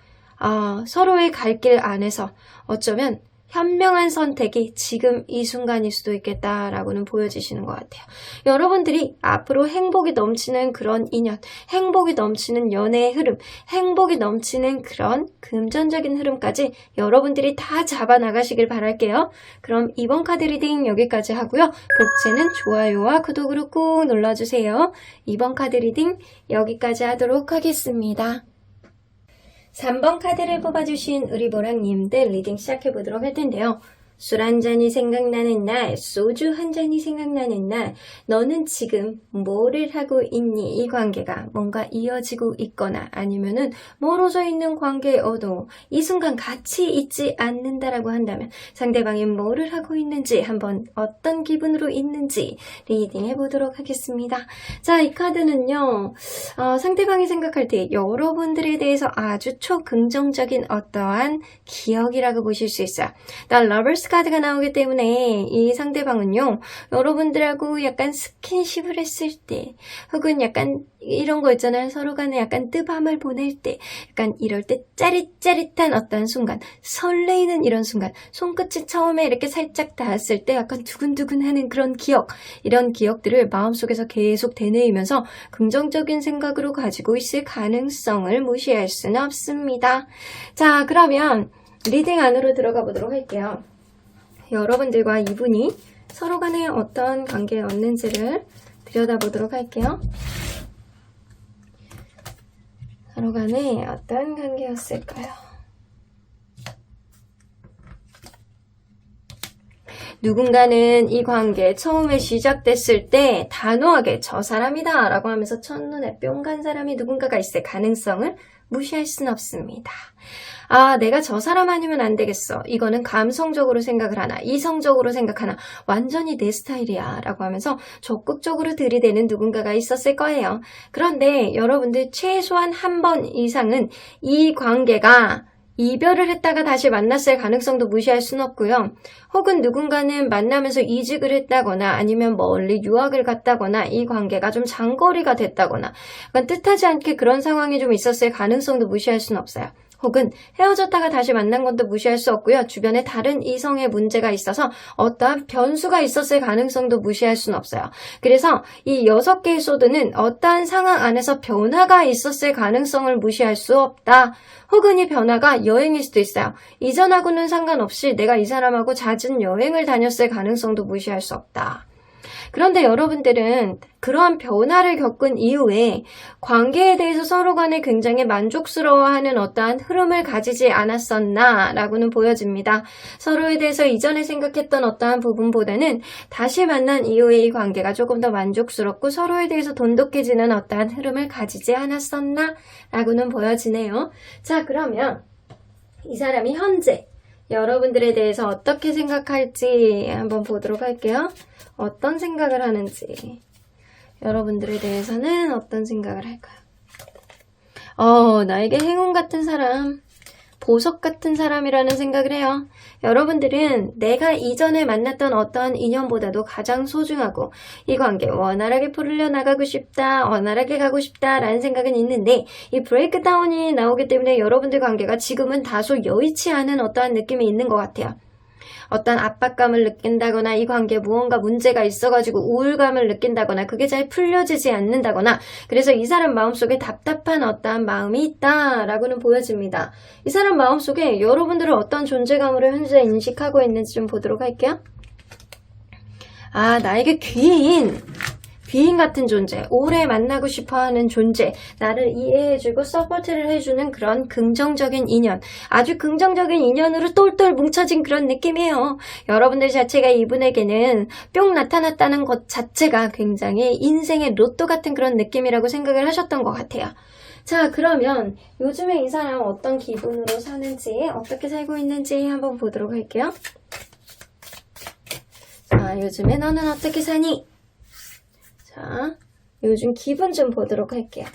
서로의 갈 길 안에서 어쩌면 현명한 선택이 지금 이 순간일 수도 있겠다라고는 보여지시는 것 같아요. 여러분들이 앞으로 행복이 넘치는 그런 인연, 행복이 넘치는 연애의 흐름, 행복이 넘치는 그런 금전적인 흐름까지 여러분들이 다 잡아나가시길 바랄게요. 그럼 이번 카드 리딩 여기까지 하고요. 복채는 좋아요와 구독으로 꾹 눌러주세요. 이번 카드 리딩 여기까지 하도록 하겠습니다. 3번 카드를 뽑아주신 우리 보랑님들 리딩 시작해보도록 할 텐데요. 술 한 잔이 생각나는 날, 소주 한 잔이 생각나는 날, 너는 지금 뭐를 하고 있니? 이 관계가 뭔가 이어지고 있거나 아니면은 멀어져 있는 관계여도 이 순간 같이 있지 않는다라고 한다면 상대방이 뭐를 하고 있는지 한번 어떤 기분으로 있는지 리딩 해보도록 하겠습니다. 자, 이 카드는요, 상대방이 생각할 때 여러분들에 대해서 아주 초긍정적인 어떠한 기억이라고 보실 수 있어요. The Lovers 카드가 나오기 때문에 이 상대방은요 여러분들하고 약간 스킨십을 했을 때 혹은 약간 이런 거 있잖아요. 서로 간에 약간 뜨밤을 보낼 때 약간 이럴 때 짜릿짜릿한 어떤 순간 설레이는 이런 순간 손끝이 처음에 이렇게 살짝 닿았을 때 약간 두근두근하는 그런 기억 이런 기억들을 마음속에서 계속 되뇌이면서 긍정적인 생각으로 가지고 있을 가능성을 무시할 수는 없습니다. 자, 그러면 리딩 안으로 들어가 보도록 할게요. 여러분들과 이분이 서로 간에 어떤 관계였는지를 들여다보도록 할게요. 서로 간에 어떤 관계였을까요? 누군가는 이 관계 처음에 시작됐을 때 단호하게 저 사람이다 라고 하면서 첫눈에 뿅 간 사람이 누군가가 있을 가능성을 무시할 순 없습니다. 내가 저 사람 아니면 안 되겠어. 이거는 감성적으로 생각을 하나, 이성적으로 생각하나, 완전히 내 스타일이야 라고 하면서 적극적으로 들이대는 누군가가 있었을 거예요. 그런데 여러분들 최소한 한 번 이상은 이 관계가 이별을 했다가 다시 만났을 가능성도 무시할 순 없고요. 혹은 누군가는 만나면서 이직을 했다거나 아니면 멀리 유학을 갔다거나 이 관계가 좀 장거리가 됐다거나 약간 뜻하지 않게 그런 상황이 좀 있었을 가능성도 무시할 순 없어요. 혹은 헤어졌다가 다시 만난 것도 무시할 수 없고요. 주변에 다른 이성의 문제가 있어서 어떠한 변수가 있었을 가능성도 무시할 수는 없어요. 그래서 이 6개의 소드는 어떠한 상황 안에서 변화가 있었을 가능성을 무시할 수 없다. 혹은 이 변화가 여행일 수도 있어요. 이전하고는 상관없이 내가 이 사람하고 잦은 여행을 다녔을 가능성도 무시할 수 없다. 그런데 여러분들은 그러한 변화를 겪은 이후에 관계에 대해서 서로 간에 굉장히 만족스러워하는 어떠한 흐름을 가지지 않았었나 라고는 보여집니다. 서로에 대해서 이전에 생각했던 어떠한 부분보다는 다시 만난 이후에 이 관계가 조금 더 만족스럽고 서로에 대해서 돈독해지는 어떠한 흐름을 가지지 않았었나 라고는 보여지네요. 자, 그러면 이 사람이 현재 여러분들에 대해서 어떻게 생각할지 한번 보도록 할게요. 어떤 생각을 하는지 여러분들에 대해서는 어떤 생각을 할까요? 나에게 행운 같은 사람, 보석 같은 사람이라는 생각을 해요. 여러분들은 내가 이전에 만났던 어떤 인연보다도 가장 소중하고 이 관계 원활하게 풀려나가고 싶다, 원활하게 가고 싶다 라는 생각은 있는데 이 브레이크다운이 나오기 때문에 여러분들 관계가 지금은 다소 여의치 않은 어떠한 느낌이 있는 것 같아요. 어떤 압박감을 느낀다거나 이 관계에 무언가 문제가 있어가지고 우울감을 느낀다거나 그게 잘 풀려지지 않는다거나 그래서 이 사람 마음속에 답답한 어떠한 마음이 있다라고는 보여집니다. 이 사람 마음속에 여러분들은 어떤 존재감으로 현재 인식하고 있는지 좀 보도록 할게요. 나에게 귀인 귀인 같은 존재, 오래 만나고 싶어하는 존재, 나를 이해해주고 서포트를 해주는 그런 긍정적인 인연, 아주 긍정적인 인연으로 똘똘 뭉쳐진 그런 느낌이에요. 여러분들 자체가 이분에게는 뿅 나타났다는 것 자체가 굉장히 인생의 로또 같은 그런 느낌이라고 생각을 하셨던 것 같아요. 자, 그러면 요즘에 이 사람 어떤 기분으로 사는지, 어떻게 살고 있는지 한번 보도록 할게요. 자, 요즘에 너는 어떻게 사니? 자, 요즘 기분 좀 보도록 할게요.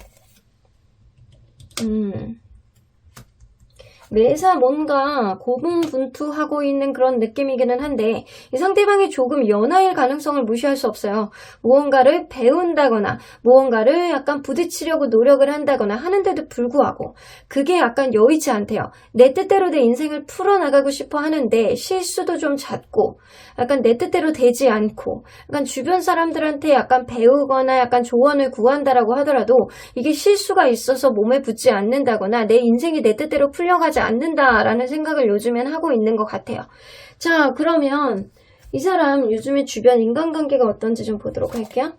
매사 뭔가 고분분투하고 있는 그런 느낌이기는 한데 이 상대방이 조금 연하일 가능성을 무시할 수 없어요. 무언가를 배운다거나 무언가를 약간 부딪히려고 노력을 한다거나 하는데도 불구하고 그게 약간 여의치 않대요. 내 뜻대로 내 인생을 풀어나가고 싶어 하는데 실수도 좀 잦고 약간 내 뜻대로 되지 않고 약간 주변 사람들한테 약간 배우거나 약간 조언을 구한다라고 하더라도 이게 실수가 있어서 몸에 붙지 않는다거나 내 인생이 내 뜻대로 풀려가지 않는다라는 생각을 요즘엔 하고 있는 것 같아요. 자, 그러면 이 사람 요즘에 주변 인간관계가 어떤지 좀 보도록 할게요.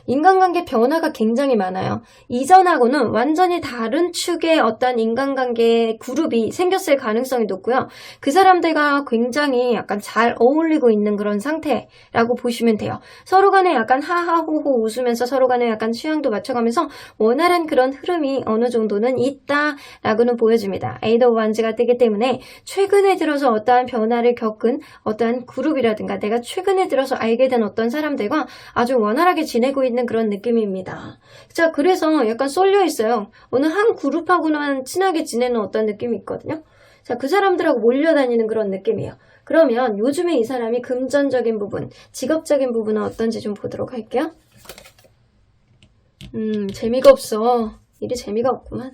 인간관계 변화가 굉장히 많아요. 이전하고는 완전히 다른 축의 어떤 인간관계 그룹이 생겼을 가능성이 높고요. 그 사람들과 굉장히 약간 잘 어울리고 있는 그런 상태라고 보시면 돼요. 서로 간에 약간 하하호호 웃으면서 서로 간에 약간 취향도 맞춰가면서 원활한 그런 흐름이 어느 정도는 있다라고는 보여집니다. 에이드 오브 완즈가 뜨기 때문에 최근에 들어서 어떠한 변화를 겪은 어떠한 그룹이라든가 내가 최근에 들어서 알게 된 어떤 사람들과 아주 원활하게 지내고 있는 그런 느낌입니다. 자, 그래서 약간 쏠려 있어요. 어느 한 그룹하고만 친하게 지내는 어떤 느낌이 있거든요. 자, 그 사람들하고 몰려다니는 그런 느낌이에요. 그러면 요즘에 이 사람이 금전적인 부분, 직업적인 부분은 어떤지 좀 보도록 할게요. 재미가 없어. 일이 재미가 없구만.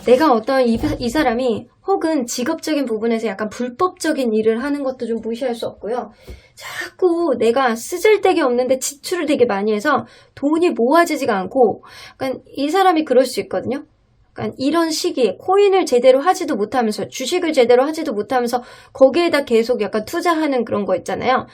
내가 어떤 이 사람이 혹은 직업적인 부분에서 약간 불법적인 일을 하는 것도 좀 무시할 수 없고요. 자꾸 내가 쓰잘데기 없는데 지출을 되게 많이 해서 돈이 모아지지가 않고 약간 이 사람이 그럴 수 있거든요. 약간 이런 시기에 코인을 제대로 하지도 못하면서 주식을 제대로 하지도 못하면서 거기에다 계속 약간 투자하는 그런 거 있잖아요.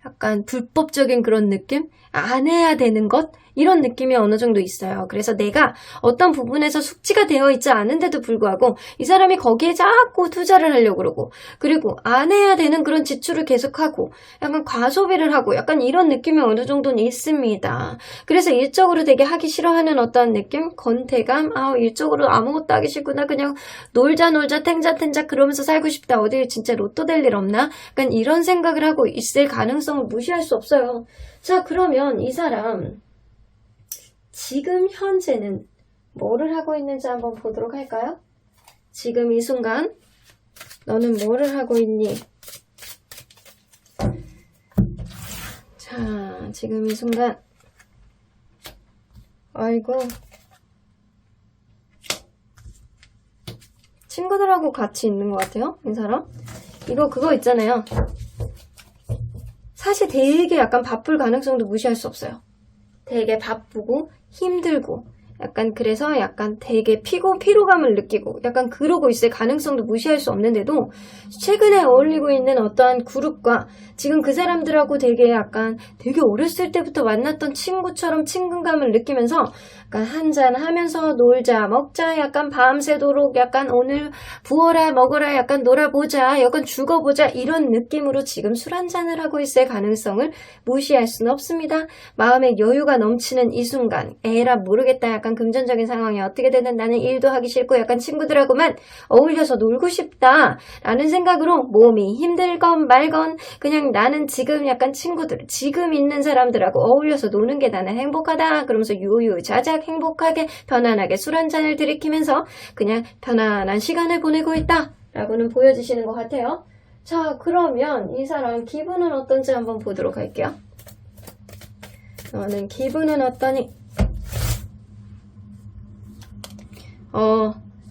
약간 불법적인 그런 느낌? 안 해야 되는 것? 이런 느낌이 어느 정도 있어요. 그래서 내가 어떤 부분에서 숙지가 되어 있지 않은데도 불구하고 이 사람이 거기에 자꾸 투자를 하려고 그러고 그리고 안 해야 되는 그런 지출을 계속하고 약간 과소비를 하고 약간 이런 느낌이 어느 정도는 있습니다. 그래서 일적으로 되게 하기 싫어하는 어떤 느낌? 건태감? 일적으로 아무것도 하기 싫구나. 그냥 놀자 탱자 그러면서 살고 싶다. 어디 진짜 로또 될 일 없나? 약간 이런 생각을 하고 있을 가능성을 무시할 수 없어요. 자, 그러면 이 사람 지금 현재는 뭐를 하고 있는지 한번 보도록 할까요? 지금 이 순간 너는 뭐를 하고 있니? 자, 지금 이 순간 아이고 친구들하고 같이 있는 것 같아요, 이 사람. 이거 그거 있잖아요. 사실 되게 약간 바쁠 가능성도 무시할 수 없어요. 되게 바쁘고 힘들고 약간 그래서 약간 되게 피로감을 느끼고 약간 그러고 있을 가능성도 무시할 수 없는데도 최근에 어울리고 있는 어떠한 그룹과 지금 그 사람들하고 되게 어렸을 때부터 만났던 친구처럼 친근감을 느끼면서 약간 한잔 하면서 놀자 먹자 약간 밤새도록 약간 오늘 부어라 먹어라 약간 놀아보자 약간 죽어보자 이런 느낌으로 지금 술 한잔을 하고 있을 가능성을 무시할 수는 없습니다. 마음에 여유가 넘치는 이 순간 에라 모르겠다 약간 금전적인 상황이 어떻게 되든 나는 일도 하기 싫고 약간 친구들하고만 어울려서 놀고 싶다 라는 생각으로 몸이 힘들건 말건 그냥 나는 지금 약간 친구들 지금 있는 사람들하고 어울려서 노는 게 나는 행복하다 그러면서 유유자작 행복하게 편안하게 술 한잔을 들이키면서 그냥 편안한 시간을 보내고 있다 라고는 보여지시는 것 같아요. 자, 그러면 이 사람 기분은 어떤지 한번 보도록 할게요. 너는 기분은 어떠니?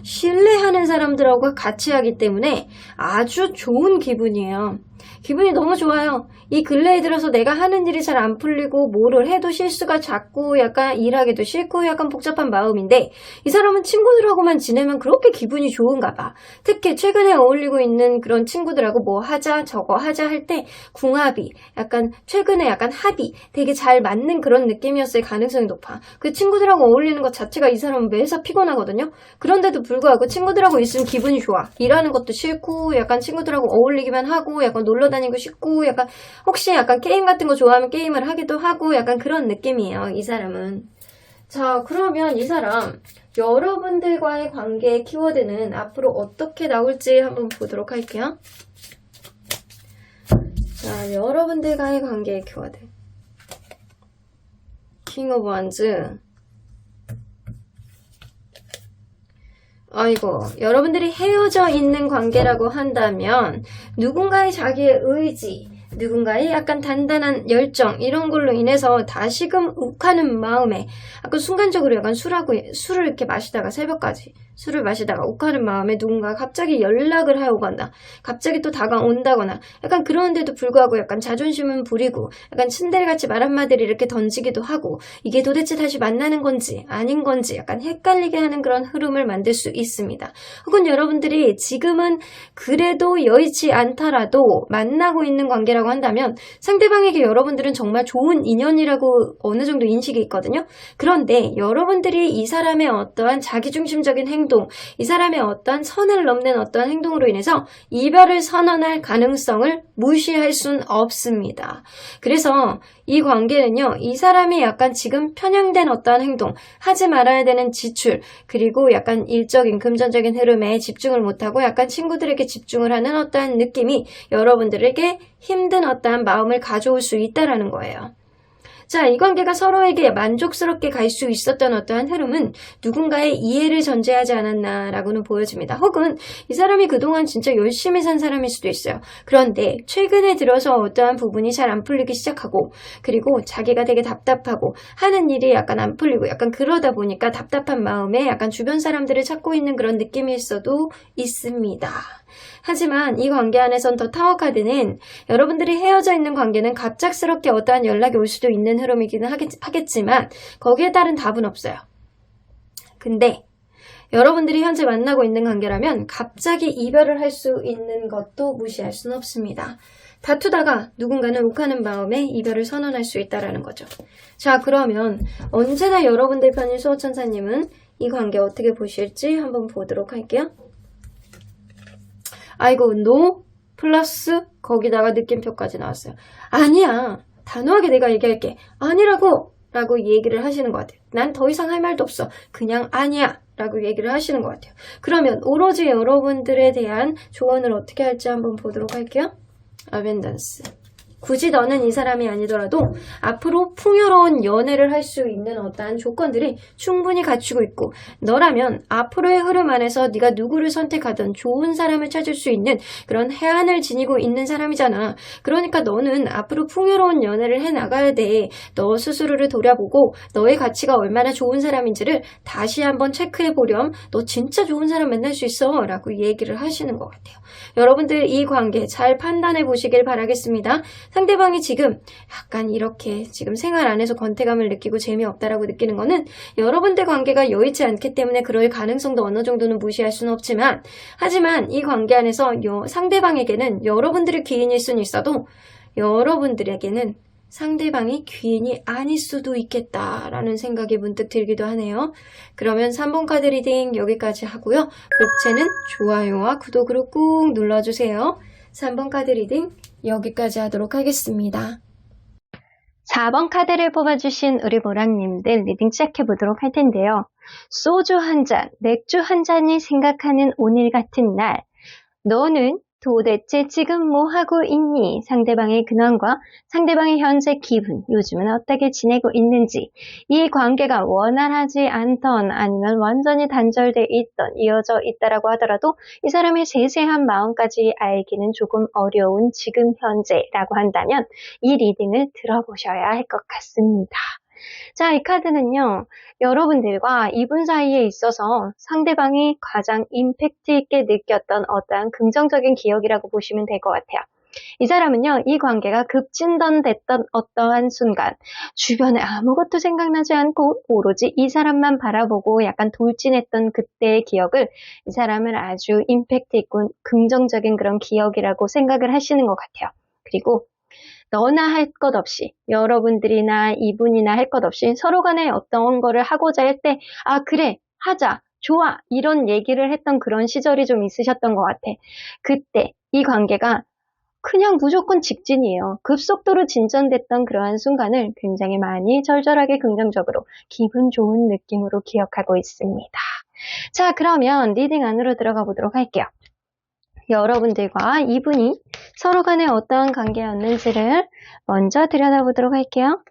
신뢰하는 사람들하고 같이 하기 때문에 아주 좋은 기분이에요. 기분이 너무 좋아요. 이 근래에 들어서 내가 하는 일이 잘 안 풀리고 뭐를 해도 실수가 잦고 약간 일하기도 싫고 약간 복잡한 마음인데 이 사람은 친구들하고만 지내면 그렇게 기분이 좋은가 봐. 특히 최근에 어울리고 있는 그런 친구들하고 뭐 하자 저거 하자 할 때 궁합이 약간 최근에 약간 합이 되게 잘 맞는 그런 느낌이었을 가능성이 높아. 그 친구들하고 어울리는 것 자체가 이 사람은 매사 피곤하거든요. 그런데도 불구하고 친구들하고 있으면 기분이 좋아. 일하는 것도 싫고 약간 친구들하고 어울리기만 하고 약간 놀러 다니고 싶고 약간 혹시 약간 게임 같은 거 좋아하면 게임을 하기도 하고 약간 그런 느낌이에요. 이 사람은. 자, 그러면 이 사람 여러분들과의 관계의 키워드는 앞으로 어떻게 나올지 한번 보도록 할게요. 자, 여러분들과의 관계의 키워드. 킹 오브 원즈. 아이고, 여러분들이 헤어져 있는 관계라고 한다면 누군가의 자기의 의지, 누군가의 약간 단단한 열정 이런 걸로 인해서 다시금 욱하는 마음에 아까 순간적으로 약간 술을 이렇게 마시다가 새벽까지 술을 마시다가 욱하는 마음에 누군가 갑자기 연락을 하고간다. 갑자기 또 다가온다거나 약간 그런데도 불구하고 약간 자존심은 부리고 약간 츤데레같이 말 한마디를 이렇게 던지기도 하고 이게 도대체 다시 만나는 건지 아닌 건지 약간 헷갈리게 하는 그런 흐름을 만들 수 있습니다. 혹은 여러분들이 지금은 그래도 여의치 않더라도 만나고 있는 관계라고 한다면 상대방에게 여러분들은 정말 좋은 인연이라고 어느 정도 인식이 있거든요. 그런데 여러분들이 이 사람의 어떠한 자기중심적인 행동, 이 사람의 어떠한 선을 넘는 어떠한 행동으로 인해서 이별을 선언할 가능성을 무시할 순 없습니다. 그래서 이 관계는요, 이 사람이 약간 지금 편향된 어떠한 행동, 하지 말아야 되는 지출, 그리고 약간 일적인 금전적인 흐름에 집중을 못하고 약간 친구들에게 집중을 하는 어떠한 느낌이 여러분들에게 힘든 어떠한 마음을 가져올 수 있다라는 거예요. 자, 이 관계가 서로에게 만족스럽게 갈 수 있었던 어떠한 흐름은 누군가의 이해를 전제하지 않았나라고는 보여집니다. 혹은 이 사람이 그동안 진짜 열심히 산 사람일 수도 있어요. 그런데 최근에 들어서 어떠한 부분이 잘 안 풀리기 시작하고 그리고 자기가 되게 답답하고 하는 일이 약간 안 풀리고 약간 그러다 보니까 답답한 마음에 약간 주변 사람들을 찾고 있는 그런 느낌일 수도 있습니다. 하지만 이 관계 안에선 더 타워 카드는 여러분들이 헤어져 있는 관계는 갑작스럽게 어떠한 연락이 올 수도 있는 흐름이기는 하겠지만 거기에 따른 답은 없어요. 근데 여러분들이 현재 만나고 있는 관계라면 갑자기 이별을 할 수 있는 것도 무시할 수는 없습니다. 다투다가 누군가는 욱하는 마음에 이별을 선언할 수 있다는 거죠. 자, 그러면 언제나 여러분들 편인 수호천사님은 이 관계 어떻게 보실지 한번 보도록 할게요. 아이고, no 플러스 거기다가 느낌표까지 나왔어요. 아니야. 단호하게 내가 얘기할게. 아니라고 라고 얘기를 하시는 것 같아요. 난 더 이상 할 말도 없어. 그냥 아니야 라고 얘기를 하시는 것 같아요. 그러면 오로지 여러분들에 대한 조언을 어떻게 할지 한번 보도록 할게요. 어벤던스. 굳이 너는 이 사람이 아니더라도 앞으로 풍요로운 연애를 할 수 있는 어떠한 조건들이 충분히 갖추고 있고 너라면 앞으로의 흐름 안에서 네가 누구를 선택하든 좋은 사람을 찾을 수 있는 그런 해안을 지니고 있는 사람이잖아. 그러니까 너는 앞으로 풍요로운 연애를 해나가야 돼. 너 스스로를 돌아보고 너의 가치가 얼마나 좋은 사람인지를 다시 한번 체크해보렴. 너 진짜 좋은 사람 만날 수 있어 라고 얘기를 하시는 것 같아요. 여러분들 이 관계 잘 판단해 보시길 바라겠습니다. 상대방이 지금 약간 이렇게 지금 생활 안에서 권태감을 느끼고 재미없다라고 느끼는 거는 여러분들 관계가 여의치 않기 때문에 그럴 가능성도 어느 정도는 무시할 수는 없지만 하지만 이 관계 안에서 상대방에게는 여러분들의 귀인일 수는 있어도 여러분들에게는 상대방이 귀인이 아닐 수도 있겠다라는 생각이 문득 들기도 하네요. 그러면 3번 카드 리딩 여기까지 하고요. 록채는 좋아요와 구독으로 꾹 눌러주세요. 3번 카드 리딩 여기까지 하도록 하겠습니다. 4번 카드를 뽑아주신 우리 보랑님들 리딩 시작해보도록 할 텐데요. 소주 한 잔, 맥주 한 잔이 생각하는 오늘 같은 날, 너는 도대체 지금 뭐 하고 있니? 상대방의 근황과 상대방의 현재 기분, 요즘은 어떻게 지내고 있는지, 이 관계가 원활하지 않던 아니면 완전히 단절돼 있던 이어져 있다라고 하더라도 이 사람의 세세한 마음까지 알기는 조금 어려운 지금 현재라고 한다면 이 리딩을 들어보셔야 할 것 같습니다. 자, 이 카드는요, 여러분들과 이분 사이에 있어서 상대방이 가장 임팩트 있게 느꼈던 어떠한 긍정적인 기억이라고 보시면 될 것 같아요. 이 사람은요, 이 관계가 급진전됐던 어떠한 순간, 주변에 아무것도 생각나지 않고 오로지 이 사람만 바라보고 약간 돌진했던 그때의 기억을 이 사람은 아주 임팩트 있고 긍정적인 그런 기억이라고 생각을 하시는 것 같아요. 그리고 너나 할 것 없이, 여러분들이나 이분이나 할 것 없이 서로 간에 어떤 거를 하고자 할 때, 아, 그래, 하자, 좋아, 이런 얘기를 했던 그런 시절이 좀 있으셨던 것 같아. 그때 이 관계가 그냥 무조건 직진이에요. 급속도로 진전됐던 그러한 순간을 굉장히 많이 절절하게 긍정적으로 기분 좋은 느낌으로 기억하고 있습니다. 자, 그러면 리딩 안으로 들어가 보도록 할게요. 여러분들과 이분이 서로 간에 어떠한 관계였는지를 먼저 들여다보도록 할게요.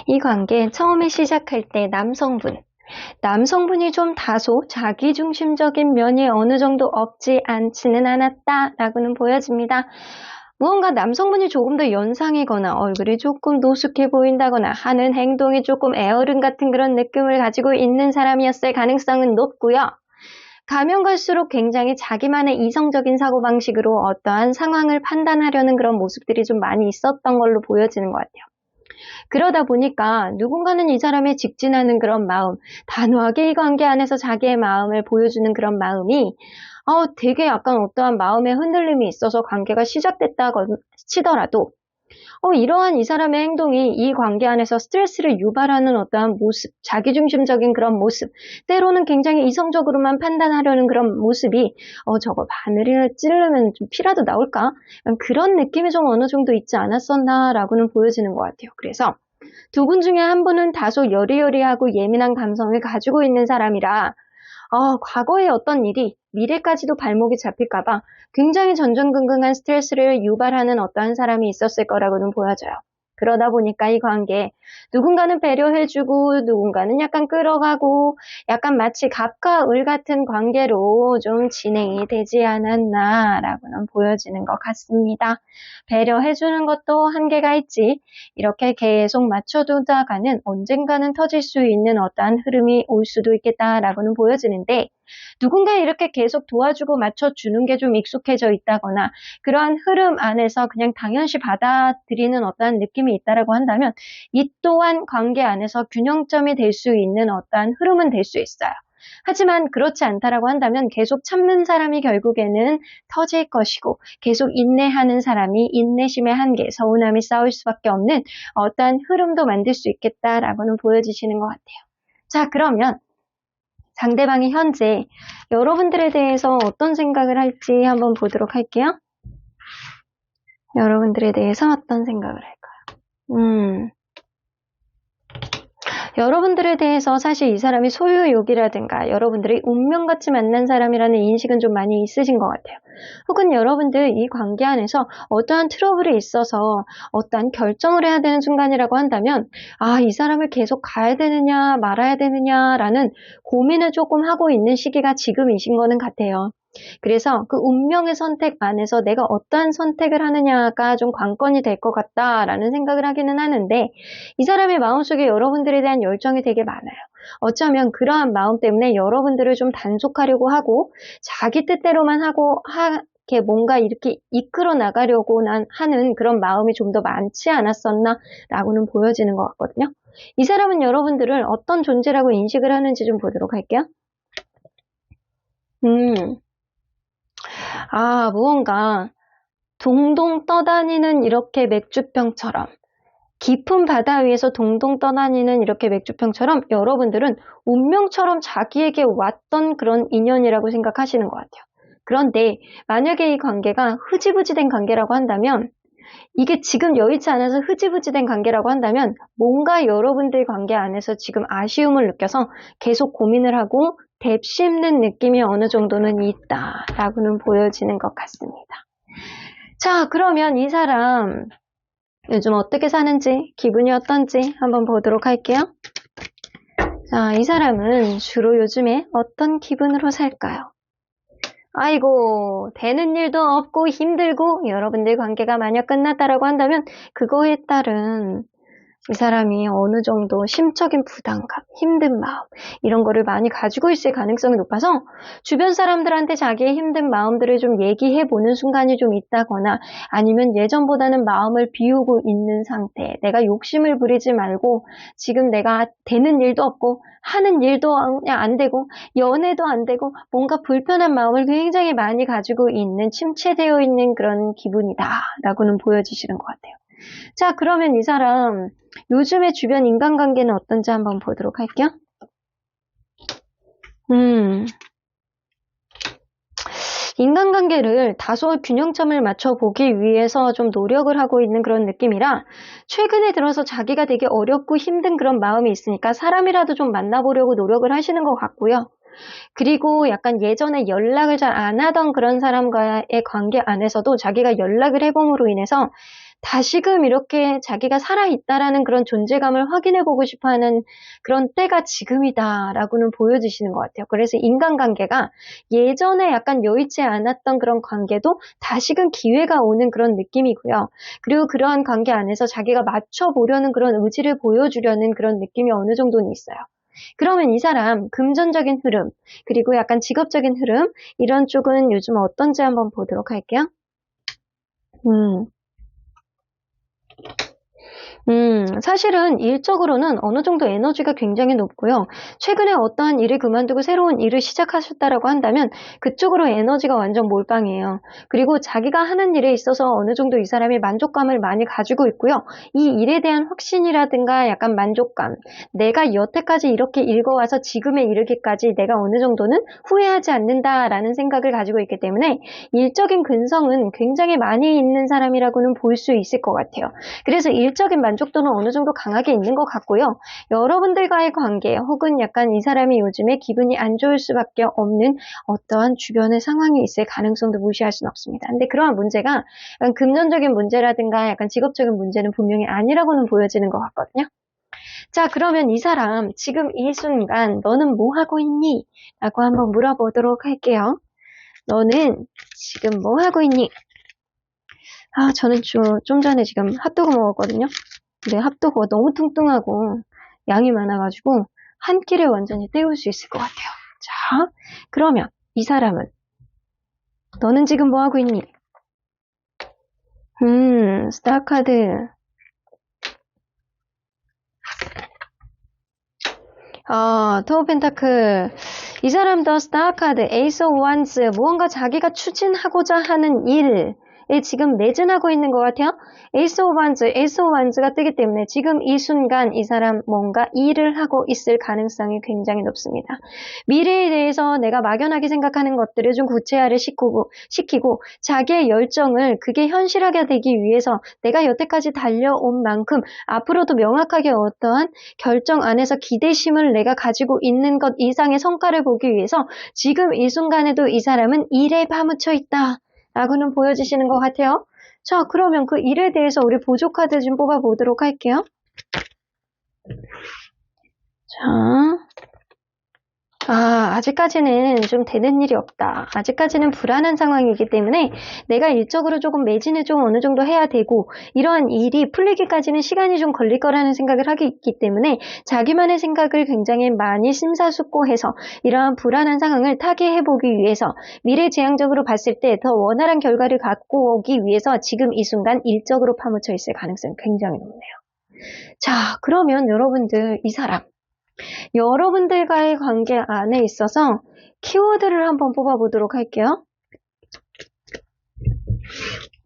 이 관계 처음에 시작할 때 남성분이 좀 다소 자기중심적인 면이 어느 정도 없지 않지는 않았다라고는 보여집니다. 무언가 남성분이 조금 더 연상이거나 얼굴이 조금 노숙해 보인다거나 하는 행동이 조금 애어른 같은 그런 느낌을 가지고 있는 사람이었을 가능성은 높고요. 가면 갈수록 굉장히 자기만의 이성적인 사고방식으로 어떠한 상황을 판단하려는 그런 모습들이 좀 많이 있었던 걸로 보여지는 것 같아요. 그러다 보니까 누군가는 이 사람의 직진하는 그런 마음, 단호하게 이 관계 안에서 자기의 마음을 보여주는 그런 마음이 되게 약간 어떠한 마음의 흔들림이 있어서 관계가 시작됐다고 치더라도 이러한 이 사람의 행동이 이 관계 안에서 스트레스를 유발하는 어떠한 모습, 자기중심적인 그런 모습, 때로는 굉장히 이성적으로만 판단하려는 그런 모습이 저거 바늘을 찌르면 좀 피라도 나올까? 그런 느낌이 좀 어느 정도 있지 않았었나라고는 보여지는 것 같아요. 그래서 두 분 중에 한 분은 다소 여리여리하고 예민한 감성을 가지고 있는 사람이라 과거의 어떤 일이 미래까지도 발목이 잡힐까봐 굉장히 전전긍긍한 스트레스를 유발하는 어떠한 사람이 있었을 거라고는 보여져요. 그러다 보니까 이 관계, 누군가는 배려해주고 누군가는 약간 끌어가고 약간 마치 갑과 을 같은 관계로 좀 진행이 되지 않았나라고는 보여지는 것 같습니다. 배려해주는 것도 한계가 있지, 이렇게 계속 맞춰두다가는 언젠가는 터질 수 있는 어떠한 흐름이 올 수도 있겠다라고는 보여지는데, 누군가 이렇게 계속 도와주고 맞춰주는 게 좀 익숙해져 있다거나 그러한 흐름 안에서 그냥 당연시 받아들이는 어떠한 느낌이 있다라고 한다면 이 또한 관계 안에서 균형점이 될 수 있는 어떠한 흐름은 될 수 있어요. 하지만 그렇지 않다라고 한다면 계속 참는 사람이 결국에는 터질 것이고, 계속 인내하는 사람이 인내심의 한계, 서운함이 쌓일 수밖에 없는 어떠한 흐름도 만들 수 있겠다라고는 보여지시는 것 같아요. 자, 그러면 상대방이 현재 여러분들에 대해서 어떤 생각을 할지 한번 보도록 할게요. 여러분들에 대해서 어떤 생각을 할까요? 여러분들에 대해서 사실 이 사람이 소유욕이라든가 여러분들이 운명같이 만난 사람이라는 인식은 좀 많이 있으신 것 같아요. 혹은 여러분들 이 관계 안에서 어떠한 트러블이 있어서 어떠한 결정을 해야 되는 순간이라고 한다면 이 사람을 계속 가야 되느냐 말아야 되느냐라는 고민을 조금 하고 있는 시기가 지금이신 거는 같아요. 그래서 그 운명의 선택 안에서 내가 어떠한 선택을 하느냐가 좀 관건이 될 것 같다라는 생각을 하기는 하는데, 이 사람의 마음속에 여러분들에 대한 열정이 되게 많아요. 어쩌면 그러한 마음 때문에 여러분들을 좀 단속하려고 하고 자기 뜻대로만 하고 이렇게 뭔가 이렇게 이끌어 나가려고 하는 그런 마음이 좀 더 많지 않았었나라고는 보여지는 것 같거든요. 이 사람은 여러분들을 어떤 존재라고 인식을 하는지 좀 보도록 할게요. 무언가 동동 떠다니는 이렇게 맥주병처럼, 깊은 바다 위에서 동동 떠다니는 이렇게 맥주병처럼 여러분들은 운명처럼 자기에게 왔던 그런 인연이라고 생각하시는 것 같아요. 그런데 만약에 이 관계가 흐지부지 된 관계라고 한다면, 이게 지금 여의치 않아서 흐지부지 된 관계라고 한다면 뭔가 여러분들 관계 안에서 지금 아쉬움을 느껴서 계속 고민을 하고 뎁씹는 느낌이 어느 정도는 있다라고는 보여지는 것 같습니다. 자, 그러면 이 사람 요즘 어떻게 사는지, 기분이 어떤지 한번 보도록 할게요. 자, 이 사람은 주로 요즘에 어떤 기분으로 살까요? 아이고, 되는 일도 없고 힘들고 여러분들 관계가 만약 끝났다라고 한다면 그거에 따른 이 사람이 어느 정도 심적인 부담감, 힘든 마음 이런 거를 많이 가지고 있을 가능성이 높아서 주변 사람들한테 자기의 힘든 마음들을 좀 얘기해보는 순간이 좀 있다거나 아니면 예전보다는 마음을 비우고 있는 상태, 내가 욕심을 부리지 말고 지금 내가 되는 일도 없고 하는 일도 안 되고 연애도 안 되고 뭔가 불편한 마음을 굉장히 많이 가지고 있는 침체되어 있는 그런 기분이다 라고는 보여지시는 것 같아요. 자, 그러면 이 사람 요즘의 주변 인간관계는 어떤지 한번 보도록 할게요. 인간관계를 다소 균형점을 맞춰보기 위해서 좀 노력을 하고 있는 그런 느낌이라 최근에 들어서 자기가 되게 어렵고 힘든 그런 마음이 있으니까 사람이라도 좀 만나보려고 노력을 하시는 것 같고요. 그리고 약간 예전에 연락을 잘 안 하던 그런 사람과의 관계 안에서도 자기가 연락을 해봄으로 인해서 다시금 이렇게 자기가 살아있다라는 그런 존재감을 확인해보고 싶어하는 그런 때가 지금이다라고는 보여지시는 것 같아요. 그래서 인간관계가 예전에 약간 여의치 않았던 그런 관계도 다시금 기회가 오는 그런 느낌이고요. 그리고 그러한 관계 안에서 자기가 맞춰보려는 그런 의지를 보여주려는 그런 느낌이 어느 정도는 있어요. 그러면 이 사람 금전적인 흐름 그리고 약간 직업적인 흐름 이런 쪽은 요즘 어떤지 한번 보도록 할게요. 사실은 일적으로는 어느 정도 에너지가 굉장히 높고요. 최근에 어떠한 일을 그만두고 새로운 일을 시작하셨다라고 한다면 그쪽으로 에너지가 완전 몰빵이에요. 그리고 자기가 하는 일에 있어서 어느 정도 이 사람이 만족감을 많이 가지고 있고요. 이 일에 대한 확신이라든가 약간 만족감, 내가 여태까지 이렇게 읽어와서 지금에 이르기까지 내가 어느 정도는 후회하지 않는다라는 생각을 가지고 있기 때문에 일적인 근성은 굉장히 많이 있는 사람이라고는 볼 수 있을 것 같아요. 그래서 일적인 만족도는 어느 정도 강하게 있는 것 같고요. 여러분들과의 관계 혹은 약간 이 사람이 요즘에 기분이 안 좋을 수밖에 없는 어떠한 주변의 상황이 있을 가능성도 무시할 수는 없습니다. 근데 그러한 문제가 약간 금전적인 문제라든가 약간 직업적인 문제는 분명히 아니라고는 보여지는 것 같거든요. 자, 그러면 이 사람 지금 이 순간 너는 뭐 하고 있니? 라고 한번 물어보도록 할게요. 너는 지금 뭐 하고 있니? 저는 좀 전에 지금 핫도그 먹었거든요. 근데 핫도그가 너무 뚱뚱하고 양이 많아가지고 한 끼를 완전히 때울 수 있을 것 같아요. 자, 그러면 이 사람은 너는 지금 뭐 하고 있니? 스타 카드. 토우 펜타클. 이 사람도 스타 카드, 에이스 오브 원스, 무언가 자기가 추진하고자 하는 일에 지금 매진하고 있는 것 같아요. 에이스 오브 원스가 뜨기 때문에 지금 이 순간 이 사람 뭔가 일을 하고 있을 가능성이 굉장히 높습니다. 미래에 대해서 내가 막연하게 생각하는 것들을 좀 구체화를 시키고 자기의 열정을 그게 현실하게 되기 위해서 내가 여태까지 달려온 만큼 앞으로도 명확하게 어떠한 결정 안에서 기대심을 내가 가지고 있는 것 이상의 성과를 보기 위해서 지금 이 순간에도 이 사람은 일에 파묻혀 있다 라고는 보여지시는 것 같아요. 자, 그러면 그 일에 대해서 우리 보조 카드 좀 뽑아보도록 할게요. 자, 아직까지는 좀 되는 일이 없다. 아직까지는 불안한 상황이기 때문에 내가 일적으로 조금 매진을 좀 어느 정도 해야 되고 이러한 일이 풀리기까지는 시간이 좀 걸릴 거라는 생각을 하기 있기 때문에 자기만의 생각을 굉장히 많이 심사숙고해서 이러한 불안한 상황을 타개해보기 위해서 미래지향적으로 봤을 때 더 원활한 결과를 갖고 오기 위해서 지금 이 순간 일적으로 파묻혀 있을 가능성이 굉장히 높네요. 자, 그러면 여러분들 이 사람 여러분들과의 관계 안에 있어서 키워드를 한번 뽑아보도록 할게요.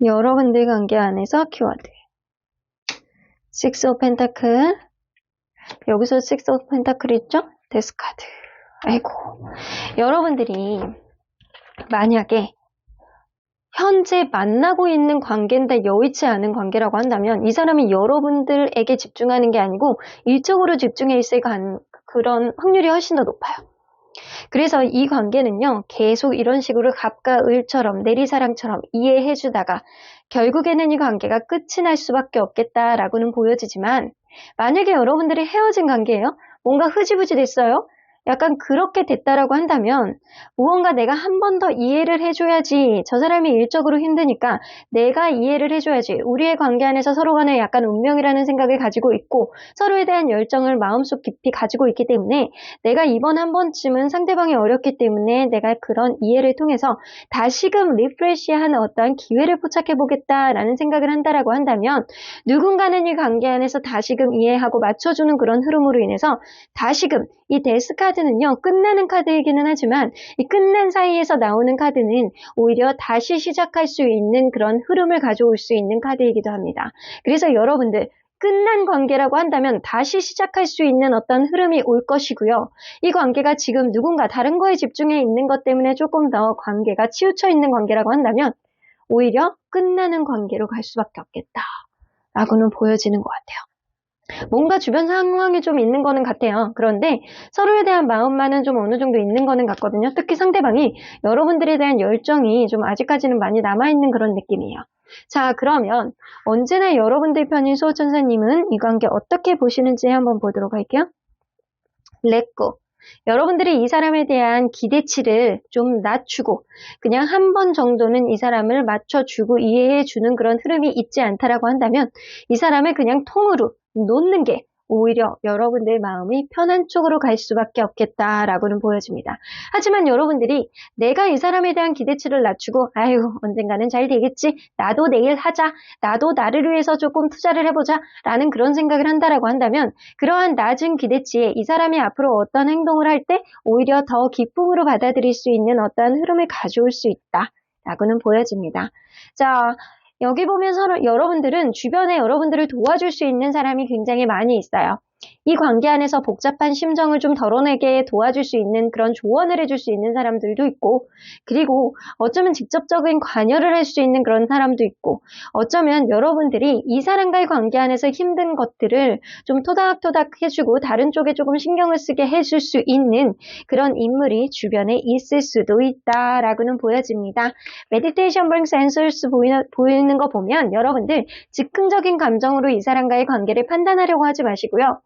여러분들 관계 안에서 키워드. 식스 오브 펜타클. 여기서 식스 오브 펜타클 있죠? 데스카드. 아이고. 여러분들이 만약에 현재 만나고 있는 관계인데 여의치 않은 관계라고 한다면 이 사람이 여러분들에게 집중하는 게 아니고 일적으로 집중해 있을 그런 확률이 훨씬 더 높아요. 그래서 이 관계는요. 계속 이런 식으로 갑과 을처럼 내리사랑처럼 이해해주다가 결국에는 이 관계가 끝이 날 수밖에 없겠다라고는 보여지지만 만약에 여러분들이 헤어진 관계예요. 뭔가 흐지부지 됐어요. 약간 그렇게 됐다라고 한다면 무언가 내가 한 번 더 이해를 해줘야지. 저 사람이 일적으로 힘드니까 내가 이해를 해줘야지. 우리의 관계 안에서 서로 간에 약간 운명이라는 생각을 가지고 있고 서로에 대한 열정을 마음속 깊이 가지고 있기 때문에 내가 이번 한 번쯤은 상대방이 어렵기 때문에 내가 그런 이해를 통해서 다시금 리프레시한 어떠한 기회를 포착해보겠다라는 생각을 한다라고 한다면 누군가는 이 관계 안에서 다시금 이해하고 맞춰주는 그런 흐름으로 인해서 다시금 이 데스 카드는요, 끝나는 카드이기는 하지만 이 끝난 사이에서 나오는 카드는 오히려 다시 시작할 수 있는 그런 흐름을 가져올 수 있는 카드이기도 합니다. 그래서 여러분들 끝난 관계라고 한다면 다시 시작할 수 있는 어떤 흐름이 올 것이고요. 이 관계가 지금 누군가 다른 거에 집중해 있는 것 때문에 조금 더 관계가 치우쳐 있는 관계라고 한다면 오히려 끝나는 관계로 갈 수밖에 없겠다라고는 보여지는 것 같아요. 뭔가 주변 상황이 좀 있는 거는 같아요. 그런데 서로에 대한 마음만은 좀 어느 정도 있는 거는 같거든요. 특히 상대방이 여러분들에 대한 열정이 좀 아직까지는 많이 남아있는 그런 느낌이에요. 자, 그러면 언제나 여러분들 편인 수호천사님은 이 관계 어떻게 보시는지 한번 보도록 할게요. 렛고. 여러분들이 이 사람에 대한 기대치를 좀 낮추고 그냥 한 번 정도는 이 사람을 맞춰주고 이해해주는 그런 흐름이 있지 않다라고 한다면 이 사람을 그냥 통으로 놓는 게 오히려 여러분들 마음이 편한 쪽으로 갈 수밖에 없겠다라고는 보여집니다. 하지만 여러분들이 내가 이 사람에 대한 기대치를 낮추고 아유 언젠가는 잘 되겠지, 나도 내일 하자, 나도 나를 위해서 조금 투자를 해보자 라는 그런 생각을 한다라고 한다면 그러한 낮은 기대치에 이 사람이 앞으로 어떤 행동을 할 때 오히려 더 기쁨으로 받아들일 수 있는 어떠한 흐름을 가져올 수 있다라고는 보여집니다. 자, 여기 보면 여러분들은 주변에 여러분들을 도와줄 수 있는 사람이 굉장히 많이 있어요. 이 관계 안에서 복잡한 심정을 좀 덜어내게 도와줄 수 있는 그런 조언을 해줄 수 있는 사람들도 있고, 그리고 어쩌면 직접적인 관여를 할 수 있는 그런 사람도 있고, 어쩌면 여러분들이 이 사람과의 관계 안에서 힘든 것들을 좀 토닥토닥 해주고 다른 쪽에 조금 신경을 쓰게 해줄 수 있는 그런 인물이 주변에 있을 수도 있다라고는 보여집니다. 메디테이션 brings answers 보이는 거 보면 여러분들 즉흥적인 감정으로 이 사람과의 관계를 판단하려고 하지 마시고요.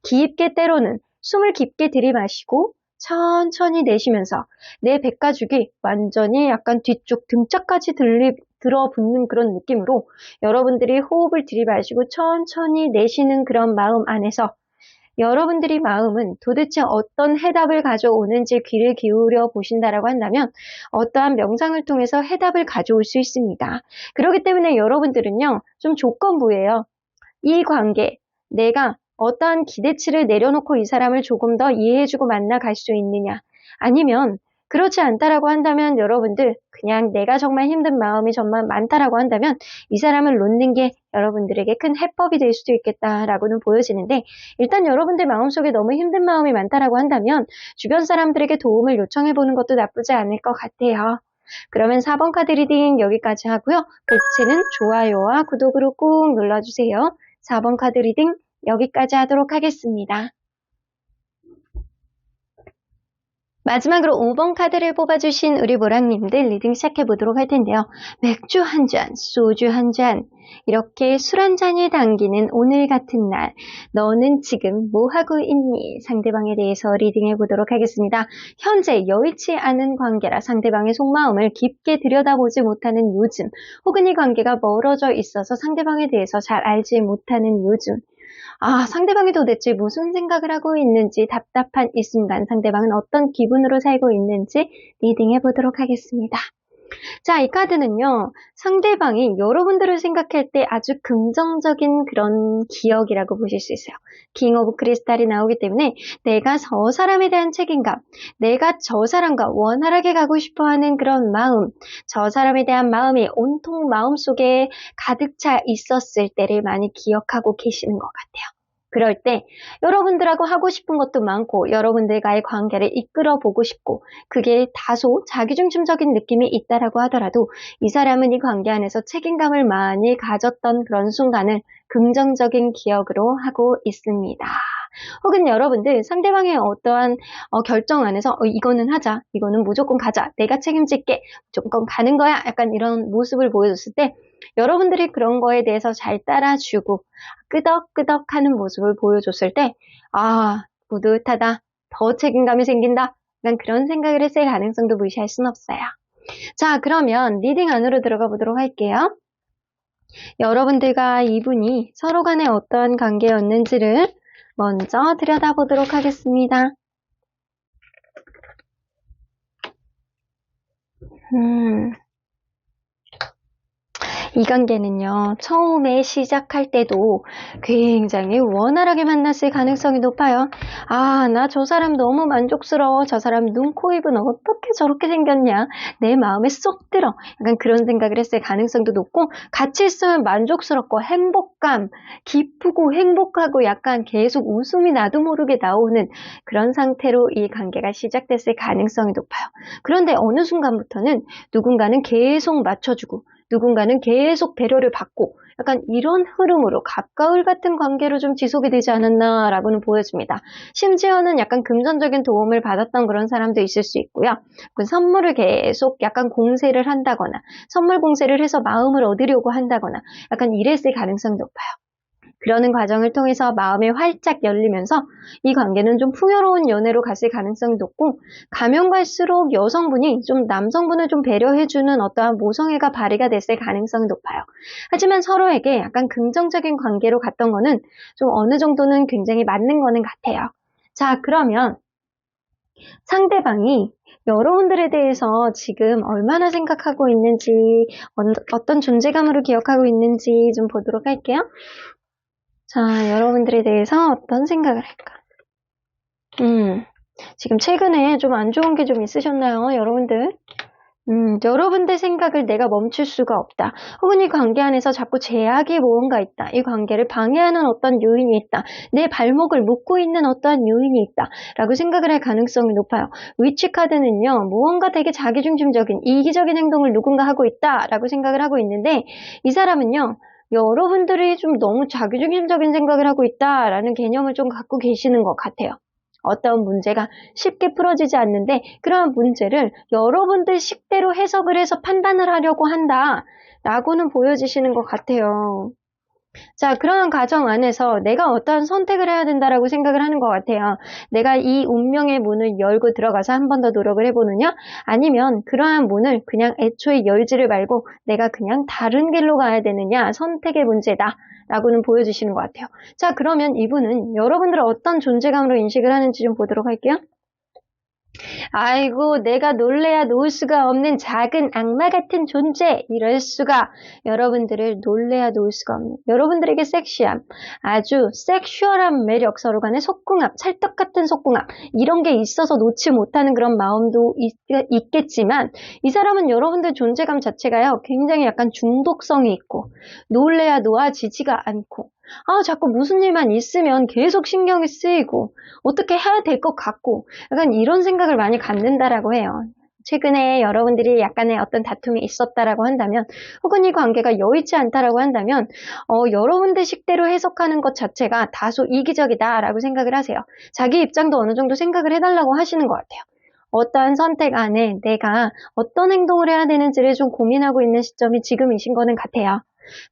깊게 때로는 숨을 깊게 들이마시고 천천히 내쉬면서 내 백가죽이 완전히 약간 뒤쪽 등짝까지 들어붙는 그런 느낌으로 여러분들이 호흡을 들이마시고 천천히 내쉬는 그런 마음 안에서 여러분들이 마음은 도대체 어떤 해답을 가져오는지 귀를 기울여 보신다라고 한다면 어떠한 명상을 통해서 해답을 가져올 수 있습니다. 그렇기 때문에 여러분들은요, 좀 조건부예요. 이 관계, 내가 어떠한 기대치를 내려놓고 이 사람을 조금 더 이해해주고 만나갈 수 있느냐, 아니면 그렇지 않다라고 한다면 여러분들 그냥 내가 정말 힘든 마음이 정말 많다라고 한다면 이 사람을 놓는 게 여러분들에게 큰 해법이 될 수도 있겠다라고는 보여지는데, 일단 여러분들 마음속에 너무 힘든 마음이 많다라고 한다면 주변 사람들에게 도움을 요청해보는 것도 나쁘지 않을 것 같아요. 그러면 4번 카드 리딩 여기까지 하고요. 별채는 좋아요와 구독으로 꾹 눌러주세요. 4번 카드 리딩 여기까지 하도록 하겠습니다. 마지막으로 5번 카드를 뽑아주신 우리 모랑님들 리딩 시작해보도록 할 텐데요. 맥주 한 잔, 소주 한 잔, 이렇게 술 한 잔이 당기는 오늘 같은 날, 너는 지금 뭐 하고 있니? 상대방에 대해서 리딩해보도록 하겠습니다. 현재 여의치 않은 관계라 상대방의 속마음을 깊게 들여다보지 못하는 요즘, 혹은 이 관계가 멀어져 있어서 상대방에 대해서 잘 알지 못하는 요즘, 상대방이 도대체 무슨 생각을 하고 있는지 답답한 이 순간 상대방은 어떤 기분으로 살고 있는지 리딩해 보도록 하겠습니다. 자, 이 카드는요, 상대방이 여러분들을 생각할 때 아주 긍정적인 그런 기억이라고 보실 수 있어요. 킹 오브 크리스탈이 나오기 때문에 내가 저 사람에 대한 책임감, 내가 저 사람과 원활하게 가고 싶어하는 그런 마음, 저 사람에 대한 마음이 온통 마음속에 가득 차 있었을 때를 많이 기억하고 계시는 것 같아요. 그럴 때 여러분들하고 하고 싶은 것도 많고 여러분들과의 관계를 이끌어 보고 싶고 그게 다소 자기중심적인 느낌이 있다라고 하더라도 이 사람은 이 관계 안에서 책임감을 많이 가졌던 그런 순간을 긍정적인 기억으로 하고 있습니다. 혹은 여러분들 상대방의 어떠한 결정 안에서 이거는 하자, 이거는 무조건 가자, 내가 책임질게, 무조건 가는 거야, 약간 이런 모습을 보여줬을 때 여러분들이 그런 거에 대해서 잘 따라주고 끄덕끄덕하는 모습을 보여줬을 때 뿌듯하다, 더 책임감이 생긴다. 약간 그런 생각을 했을 가능성도 무시할 순 없어요. 자, 그러면 리딩 안으로 들어가 보도록 할게요. 여러분들과 이분이 서로 간에 어떠한 관계였는지를 먼저 들여다보도록 하겠습니다. 이 관계는요, 처음에 시작할 때도 굉장히 원활하게 만났을 가능성이 높아요. 아, 나 저 사람 너무 만족스러워. 저 사람 눈, 코, 입은 어떻게 저렇게 생겼냐. 내 마음에 쏙 들어. 약간 그런 생각을 했을 가능성도 높고, 같이 있으면 만족스럽고 행복감, 기쁘고 행복하고 약간 계속 웃음이 나도 모르게 나오는 그런 상태로 이 관계가 시작됐을 가능성이 높아요. 그런데 어느 순간부터는 누군가는 계속 맞춰주고, 누군가는 계속 배려를 받고 약간 이런 흐름으로 갑과을 같은 관계로 좀 지속이 되지 않았나라고는 보여집니다. 심지어는 약간 금전적인 도움을 받았던 그런 사람도 있을 수 있고요. 그 선물을 계속 약간 공세를 한다거나 선물 공세를 해서 마음을 얻으려고 한다거나 약간 이랬을 가능성이 높아요. 그러는 과정을 통해서 마음이 활짝 열리면서 이 관계는 좀 풍요로운 연애로 갔을 가능성이 높고, 가면 갈수록 여성분이 좀 남성분을 좀 배려해주는 어떠한 모성애가 발휘가 됐을 가능성이 높아요. 하지만 서로에게 약간 긍정적인 관계로 갔던 거는 좀 어느 정도는 굉장히 맞는 거는 같아요. 자, 그러면 상대방이 여러분들에 대해서 지금 얼마나 생각하고 있는지, 어떤 존재감으로 기억하고 있는지 좀 보도록 할게요. 자, 여러분들에 대해서 어떤 생각을 할까? 지금 최근에 좀 안 좋은 게 좀 있으셨나요, 여러분들? 여러분들 생각을 내가 멈출 수가 없다. 혹은 이 관계 안에서 자꾸 제약이 무언가 있다. 이 관계를 방해하는 어떤 요인이 있다. 내 발목을 묶고 있는 어떠한 요인이 있다. 라고 생각을 할 가능성이 높아요. 위치 카드는요, 무언가 되게 자기중심적인, 이기적인 행동을 누군가 하고 있다. 라고 생각을 하고 있는데, 이 사람은요, 여러분들이 좀 너무 자기중심적인 생각을 하고 있다라는 개념을 좀 갖고 계시는 것 같아요. 어떤 문제가 쉽게 풀어지지 않는데 그러한 문제를 여러분들 식대로 해석을 해서 판단을 하려고 한다라고는 보여지시는 것 같아요. 자, 그러한 과정 안에서 내가 어떠한 선택을 해야 된다라고 생각을 하는 것 같아요. 내가 이 운명의 문을 열고 들어가서 한 번 더 노력을 해보느냐? 아니면 그러한 문을 그냥 애초에 열지를 말고 내가 그냥 다른 길로 가야 되느냐? 선택의 문제다. 라고는 보여주시는 것 같아요. 자, 그러면 이분은 여러분들을 어떤 존재감으로 인식을 하는지 좀 보도록 할게요. 아이고, 내가 놀래야 놓을 수가 없는 작은 악마 같은 존재. 이럴 수가. 여러분들을 놀래야 놓을 수가 없는, 여러분들에게 섹시함, 아주 섹슈얼한 매력, 서로 간의 속궁합, 찰떡 같은 속궁합, 이런 게 있어서 놓지 못하는 그런 마음도 있겠지만, 이 사람은 여러분들 존재감 자체가요, 굉장히 약간 중독성이 있고, 놀래야 놓아지지가 않고, 아, 자꾸 무슨 일만 있으면 계속 신경이 쓰이고, 어떻게 해야 될 것 같고, 약간 이런 생각을 많이 갖는다라고 해요. 최근에 여러분들이 약간의 어떤 다툼이 있었다라고 한다면, 혹은 이 관계가 여의치 않다라고 한다면, 여러분들 식대로 해석하는 것 자체가 다소 이기적이다라고 생각을 하세요. 자기 입장도 어느 정도 생각을 해달라고 하시는 것 같아요. 어떠한 선택 안에 내가 어떤 행동을 해야 되는지를 좀 고민하고 있는 시점이 지금이신 거는 같아요.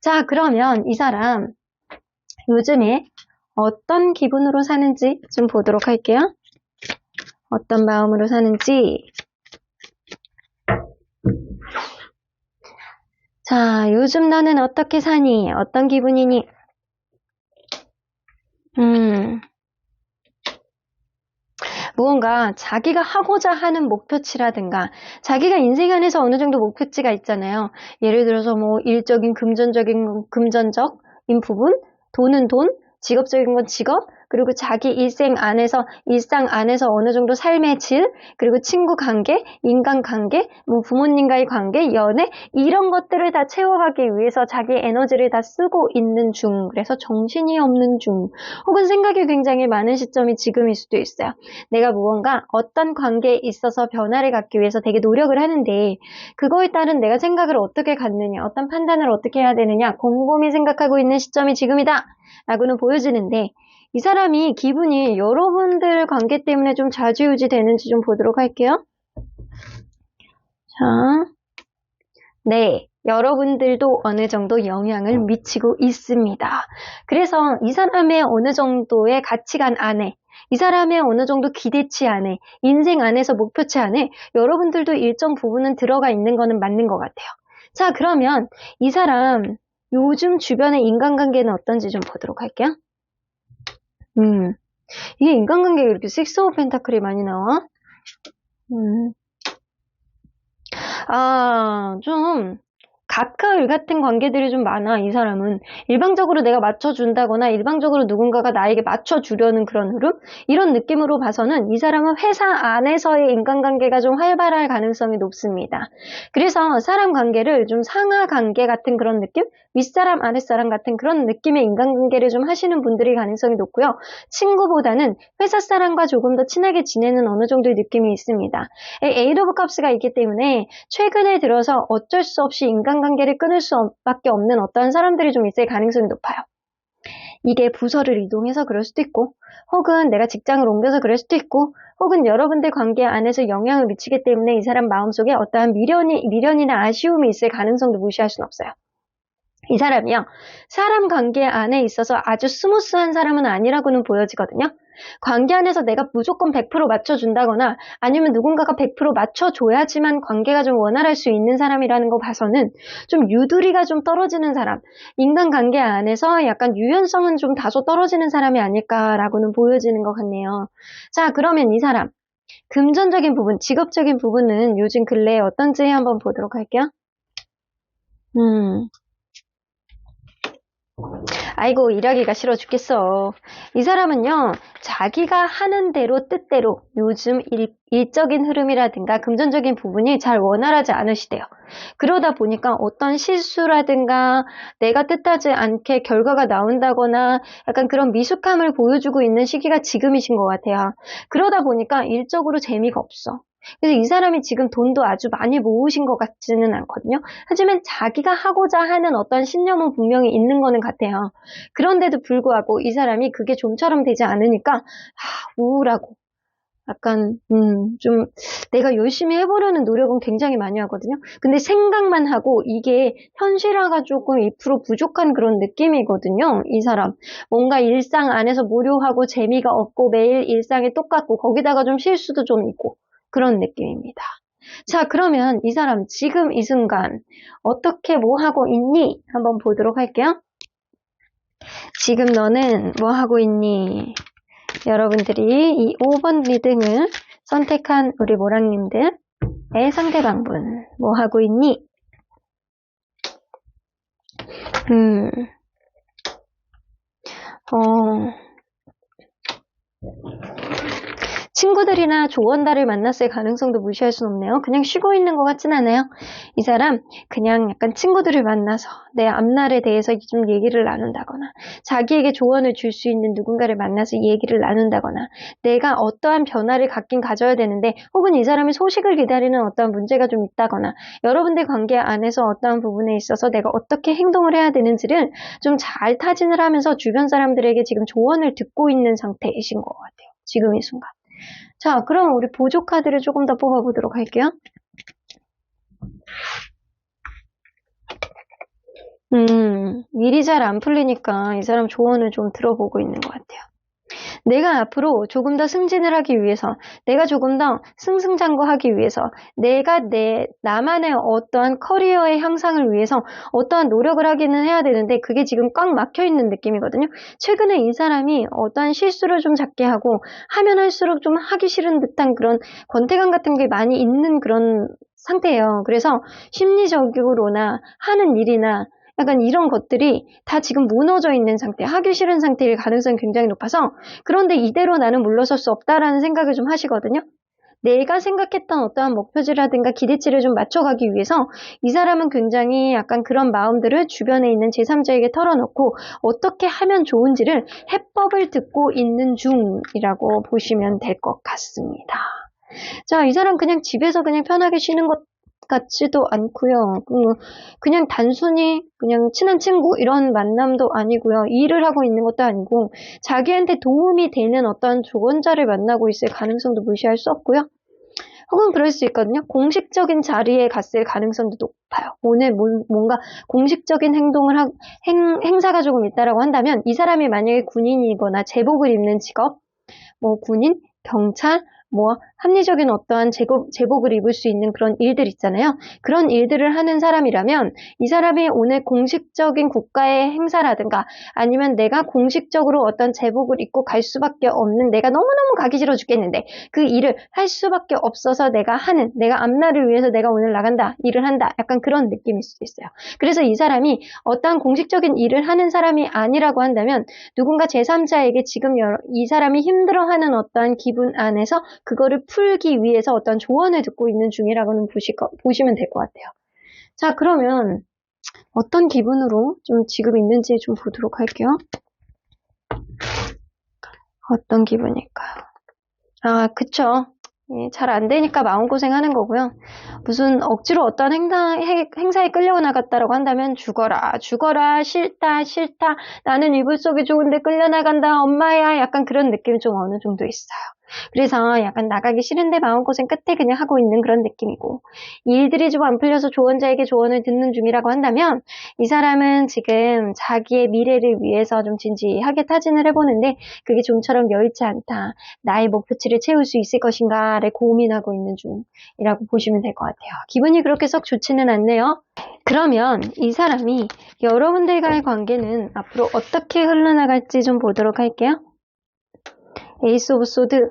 자, 그러면 이 사람, 요즘에 어떤 기분으로 사는지 좀 보도록 할게요. 어떤 마음으로 사는지. 자, 요즘 너는 어떻게 사니? 어떤 기분이니? 무언가 자기가 하고자 하는 목표치라든가 자기가 인생 안에서 어느 정도 목표치가 있잖아요. 예를 들어서 뭐 일적인 금전적인 부분, 돈은 돈, 직업적인 건 직업, 그리고 자기 일상 안에서 어느 정도 삶의 질, 그리고 친구 관계, 인간관계, 뭐 부모님과의 관계, 연애, 이런 것들을 다 채워가기 위해서 자기 에너지를 다 쓰고 있는 중, 그래서 정신이 없는 중, 혹은 생각이 굉장히 많은 시점이 지금일 수도 있어요. 내가 무언가 어떤 관계에 있어서 변화를 갖기 위해서 되게 노력을 하는데 그거에 따른 내가 생각을 어떻게 갖느냐, 어떤 판단을 어떻게 해야 되느냐 곰곰이 생각하고 있는 시점이 지금이다 라고는 보여지는데, 이 사람이 기분이 여러분들 관계 때문에 좀 좌지우지 되는지 좀 보도록 할게요. 자, 네, 여러분들도 어느 정도 영향을 미치고 있습니다. 그래서 이 사람의 어느 정도의 가치관 안에, 이 사람의 어느 정도 기대치 안에, 인생 안에서 목표치 안에 여러분들도 일정 부분은 들어가 있는 거는 맞는 것 같아요. 자, 그러면 이 사람 요즘 주변의 인간관계는 어떤지 좀 보도록 할게요. 이게 인간관계가 이렇게 식스 오브 펜타클이 많이 나와? 좀 가까울 같은 관계들이 좀 많아. 이 사람은 일방적으로 내가 맞춰준다거나 일방적으로 누군가가 나에게 맞춰주려는 그런 흐름, 이런 느낌으로 봐서는 이 사람은 회사 안에서의 인간관계가 좀 활발할 가능성이 높습니다. 그래서 사람 관계를 좀 상하 관계 같은 그런 느낌, 윗사람 아랫사람 같은 그런 느낌의 인간관계를 좀 하시는 분들이 가능성이 높고요. 친구보다는 회사 사람과 조금 더 친하게 지내는 어느 정도의 느낌이 있습니다. 에이드 오브 컵스가 있기 때문에 최근에 들어서 어쩔 수 없이 인간관계를 끊을 수밖에 없는 어떤 사람들이 좀 있을 가능성이 높아요. 이게 부서를 이동해서 그럴 수도 있고, 혹은 내가 직장을 옮겨서 그럴 수도 있고, 혹은 여러분들 관계 안에서 영향을 미치기 때문에 이 사람 마음속에 어떠한 미련이나 아쉬움이 있을 가능성도 무시할 수는 없어요. 이 사람이요, 사람 관계 안에 있어서 아주 스무스한 사람은 아니라고는 보여지거든요. 관계 안에서 내가 무조건 100% 맞춰준다거나 아니면 누군가가 100% 맞춰줘야지만 관계가 좀 원활할 수 있는 사람이라는 거 봐서는 좀 유두리가 좀 떨어지는 사람, 인간관계 안에서 약간 유연성은 좀 다소 떨어지는 사람이 아닐까라고는 보여지는 것 같네요. 자, 그러면 이 사람, 금전적인 부분, 직업적인 부분은 요즘 근래에 어떤지 한번 보도록 할게요. 아이고, 일하기가 싫어 죽겠어. 이 사람은요, 자기가 하는 대로 뜻대로 요즘 일적인 흐름이라든가 금전적인 부분이 잘 원활하지 않으시대요. 그러다 보니까 어떤 실수라든가 내가 뜻하지 않게 결과가 나온다거나 약간 그런 미숙함을 보여주고 있는 시기가 지금이신 것 같아요. 그러다 보니까 일적으로 재미가 없어. 그래서 이 사람이 지금 돈도 아주 많이 모으신 것 같지는 않거든요. 하지만 자기가 하고자 하는 어떤 신념은 분명히 있는 거는 같아요. 그런데도 불구하고 이 사람이 그게 좀처럼 되지 않으니까 우울하고 약간 좀 내가 열심히 해보려는 노력은 굉장히 많이 하거든요. 근데 생각만 하고 이게 현실화가 조금 2% 부족한 그런 느낌이거든요. 이 사람 뭔가 일상 안에서 무료하고 재미가 없고 매일 일상이 똑같고 거기다가 좀 실수도 좀 있고 그런 느낌입니다. 자, 그러면 이 사람 지금 이 순간 어떻게 뭐 하고 있니? 한번 보도록 할게요. 지금 너는 뭐 하고 있니? 여러분들이 이 5번 리딩을 선택한 우리 모랑님들의 상대방분 뭐 하고 있니? 친구들이나 조언다를 만났을 가능성도 무시할 수는 없네요. 그냥 쉬고 있는 것 같진 않아요. 이 사람 그냥 약간 친구들을 만나서 내 앞날에 대해서 좀 얘기를 나눈다거나 자기에게 조언을 줄 수 있는 누군가를 만나서 얘기를 나눈다거나 내가 어떠한 변화를 갖긴 가져야 되는데 혹은 이 사람이 소식을 기다리는 어떠한 문제가 좀 있다거나 여러분들 관계 안에서 어떠한 부분에 있어서 내가 어떻게 행동을 해야 되는지를 좀 잘 타진을 하면서 주변 사람들에게 지금 조언을 듣고 있는 상태이신 것 같아요. 지금 이 순간. 자, 그럼 우리 보조 카드를 조금 더 뽑아보도록 할게요. 일이 잘 안 풀리니까 이 사람 조언을 좀 들어보고 있는 것 같아요. 내가 앞으로 조금 더 승진을 하기 위해서, 내가 조금 더 승승장구하기 위해서, 내가 나만의 어떠한 커리어의 향상을 위해서 어떠한 노력을 하기는 해야 되는데 그게 지금 꽉 막혀있는 느낌이거든요. 최근에 이 사람이 어떠한 실수를 좀 작게 하고 하면 할수록 좀 하기 싫은 듯한 그런 권태감 같은 게 많이 있는 그런 상태예요. 그래서 심리적으로나 하는 일이나 약간 이런 것들이 다 지금 무너져 있는 상태, 하기 싫은 상태일 가능성이 굉장히 높아서 그런데 이대로 나는 물러설 수 없다라는 생각을 좀 하시거든요. 내가 생각했던 어떠한 목표지라든가 기대치를 좀 맞춰가기 위해서 이 사람은 굉장히 약간 그런 마음들을 주변에 있는 제3자에게 털어놓고 어떻게 하면 좋은지를 해법을 듣고 있는 중이라고 보시면 될 것 같습니다. 자, 이 사람 그냥 집에서 그냥 편하게 쉬는 것 같지도 않고요. 그냥 단순히 그냥 친한 친구 이런 만남도 아니고요. 일을 하고 있는 것도 아니고 자기한테 도움이 되는 어떤 조언자를 만나고 있을 가능성도 무시할 수 없고요. 혹은 그럴 수 있거든요. 공식적인 자리에 갔을 가능성도 높아요. 오늘 뭔가 공식적인 행사가 조금 있다라고 한다면 이 사람이 만약에 군인이거나 제복을 입는 직업, 뭐 군인, 경찰, 뭐 합리적인 어떠한 제복을 입을 수 있는 그런 일들 있잖아요. 그런 일들을 하는 사람이라면 이 사람이 오늘 공식적인 국가의 행사라든가 아니면 내가 공식적으로 어떤 제복을 입고 갈 수밖에 없는 내가 너무너무 가기 싫어 죽겠는데 그 일을 할 수밖에 없어서 내가 앞날을 위해서 내가 오늘 나간다, 일을 한다. 약간 그런 느낌일 수도 있어요. 그래서 이 사람이 어떠한 공식적인 일을 하는 사람이 아니라고 한다면 누군가 제3자에게 지금 이 사람이 힘들어하는 어떠한 기분 안에서 그거를 풀기 위해서 어떤 조언을 듣고 있는 중이라고는 보시면 될 것 같아요. 자, 그러면 어떤 기분으로 좀 지금 있는지 좀 보도록 할게요. 어떤 기분일까요? 아, 그쵸. 잘 안 되니까 마음고생하는 거고요. 무슨 억지로 어떤 행사에 끌려나갔다라고 한다면 죽어라, 싫다, 나는 이불 속이 좋은데 끌려나간다, 엄마야. 약간 그런 느낌이 좀 어느 정도 있어요. 그래서 약간 나가기 싫은데 마음고생 끝에 그냥 하고 있는 그런 느낌이고 일들이 좀 안 풀려서 조언자에게 조언을 듣는 중이라고 한다면 이 사람은 지금 자기의 미래를 위해서 좀 진지하게 타진을 해보는데 그게 좀처럼 여의치 않다. 나의 목표치를 채울 수 있을 것인가를 고민하고 있는 중이라고 보시면 될 것 같아요. 기분이 그렇게 썩 좋지는 않네요. 그러면 이 사람이 여러분들과의 관계는 앞으로 어떻게 흘러나갈지 좀 보도록 할게요. 에이스 오브 소드.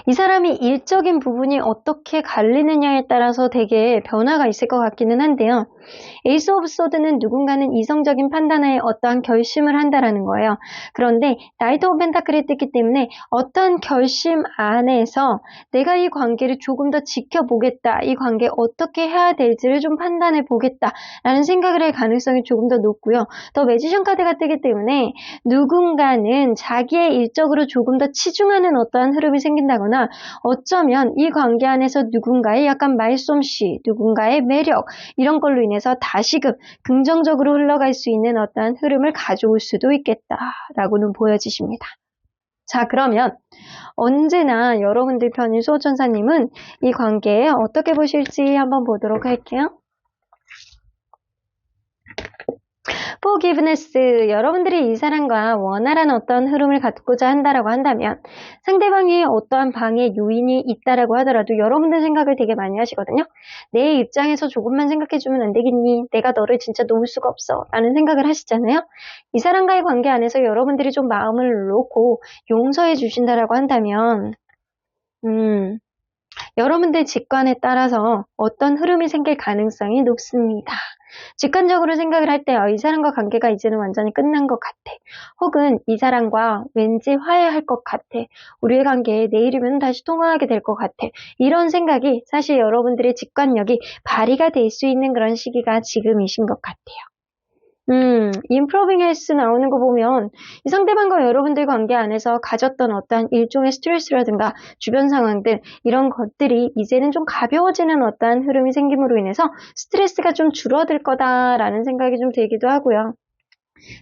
이 사람이 일적인 부분이 어떻게 갈리느냐에 따라서 되게 변화가 있을 것 같기는 한데요. 에이스 오브 소드는 누군가는 이성적인 판단에 어떠한 결심을 한다라는 거예요. 그런데 나이트 오브 펜타클이 떴기 때문에 어떠한 결심 안에서 내가 이 관계를 조금 더 지켜보겠다. 이 관계 어떻게 해야 될지를 좀 판단해 보겠다라는 생각을 할 가능성이 조금 더 높고요. 더 매지션 카드가 뜨기 때문에 누군가는 자기의 일적으로 조금 더 치중하는 어떠한 흐름이 생긴다거나 어쩌면 이 관계 안에서 누군가의 약간 말솜씨, 누군가의 매력 이런 걸로 인해서 다시금 긍정적으로 흘러갈 수 있는 어떠한 흐름을 가져올 수도 있겠다라고는 보여지십니다. 자, 그러면 언제나 여러분들 편인 수호천사님은 이 관계에 어떻게 보실지 한번 보도록 할게요. forgiveness, 여러분들이 이 사람과 원활한 어떤 흐름을 갖고자 한다라고 한다면 상대방이 어떠한 방해 요인이 있다라고 하더라도 여러분들 생각을 되게 많이 하시거든요. 내 입장에서 조금만 생각해주면 안 되겠니? 내가 너를 진짜 놓을 수가 없어 라는 생각을 하시잖아요. 이 사람과의 관계 안에서 여러분들이 좀 마음을 놓고 용서해 주신다라고 한다면 여러분들 직관에 따라서 어떤 흐름이 생길 가능성이 높습니다. 직관적으로 생각을 할 때 이 사람과 관계가 이제는 완전히 끝난 것 같아. 혹은 이 사람과 왠지 화해할 것 같아. 우리의 관계 내일이면 다시 통화하게 될 것 같아. 이런 생각이 사실 여러분들의 직관력이 발휘가 될 수 있는 그런 시기가 지금이신 것 같아요. 임프로빙 헬스 나오는 거 보면 이 상대방과 여러분들 관계 안에서 가졌던 어떠한 일종의 스트레스라든가 주변 상황들 이런 것들이 이제는 좀 가벼워지는 어떠한 흐름이 생김으로 인해서 스트레스가 좀 줄어들 거다라는 생각이 좀 들기도 하고요.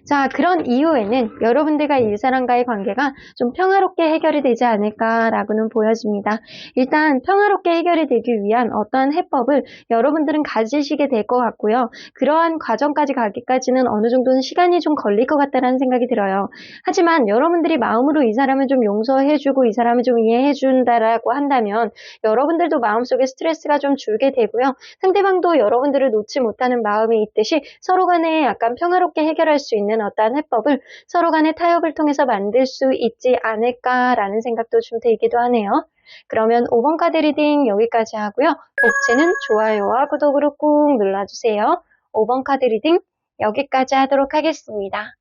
자, 그런 이후에는 여러분들과 이 사람과의 관계가 좀 평화롭게 해결이 되지 않을까라고는 보여집니다. 일단 평화롭게 해결이 되기 위한 어떠한 해법을 여러분들은 가지시게 될 것 같고요. 그러한 과정까지 가기까지는 어느 정도는 시간이 좀 걸릴 것 같다는 생각이 들어요. 하지만 여러분들이 마음으로 이 사람을 좀 용서해주고 이 사람을 좀 이해해준다라고 한다면 여러분들도 마음속에 스트레스가 좀 줄게 되고요. 상대방도 여러분들을 놓지 못하는 마음이 있듯이 서로 간에 약간 평화롭게 해결할 수 있는 어떠한 해법을 서로 간의 타협을 통해서 만들 수 있지 않을까라는 생각도 좀 들기도 하네요. 그러면 5번 카드 리딩 여기까지 하고요. 복지는 좋아요와 구독으로 꾹 눌러주세요. 5번 카드 리딩 여기까지 하도록 하겠습니다.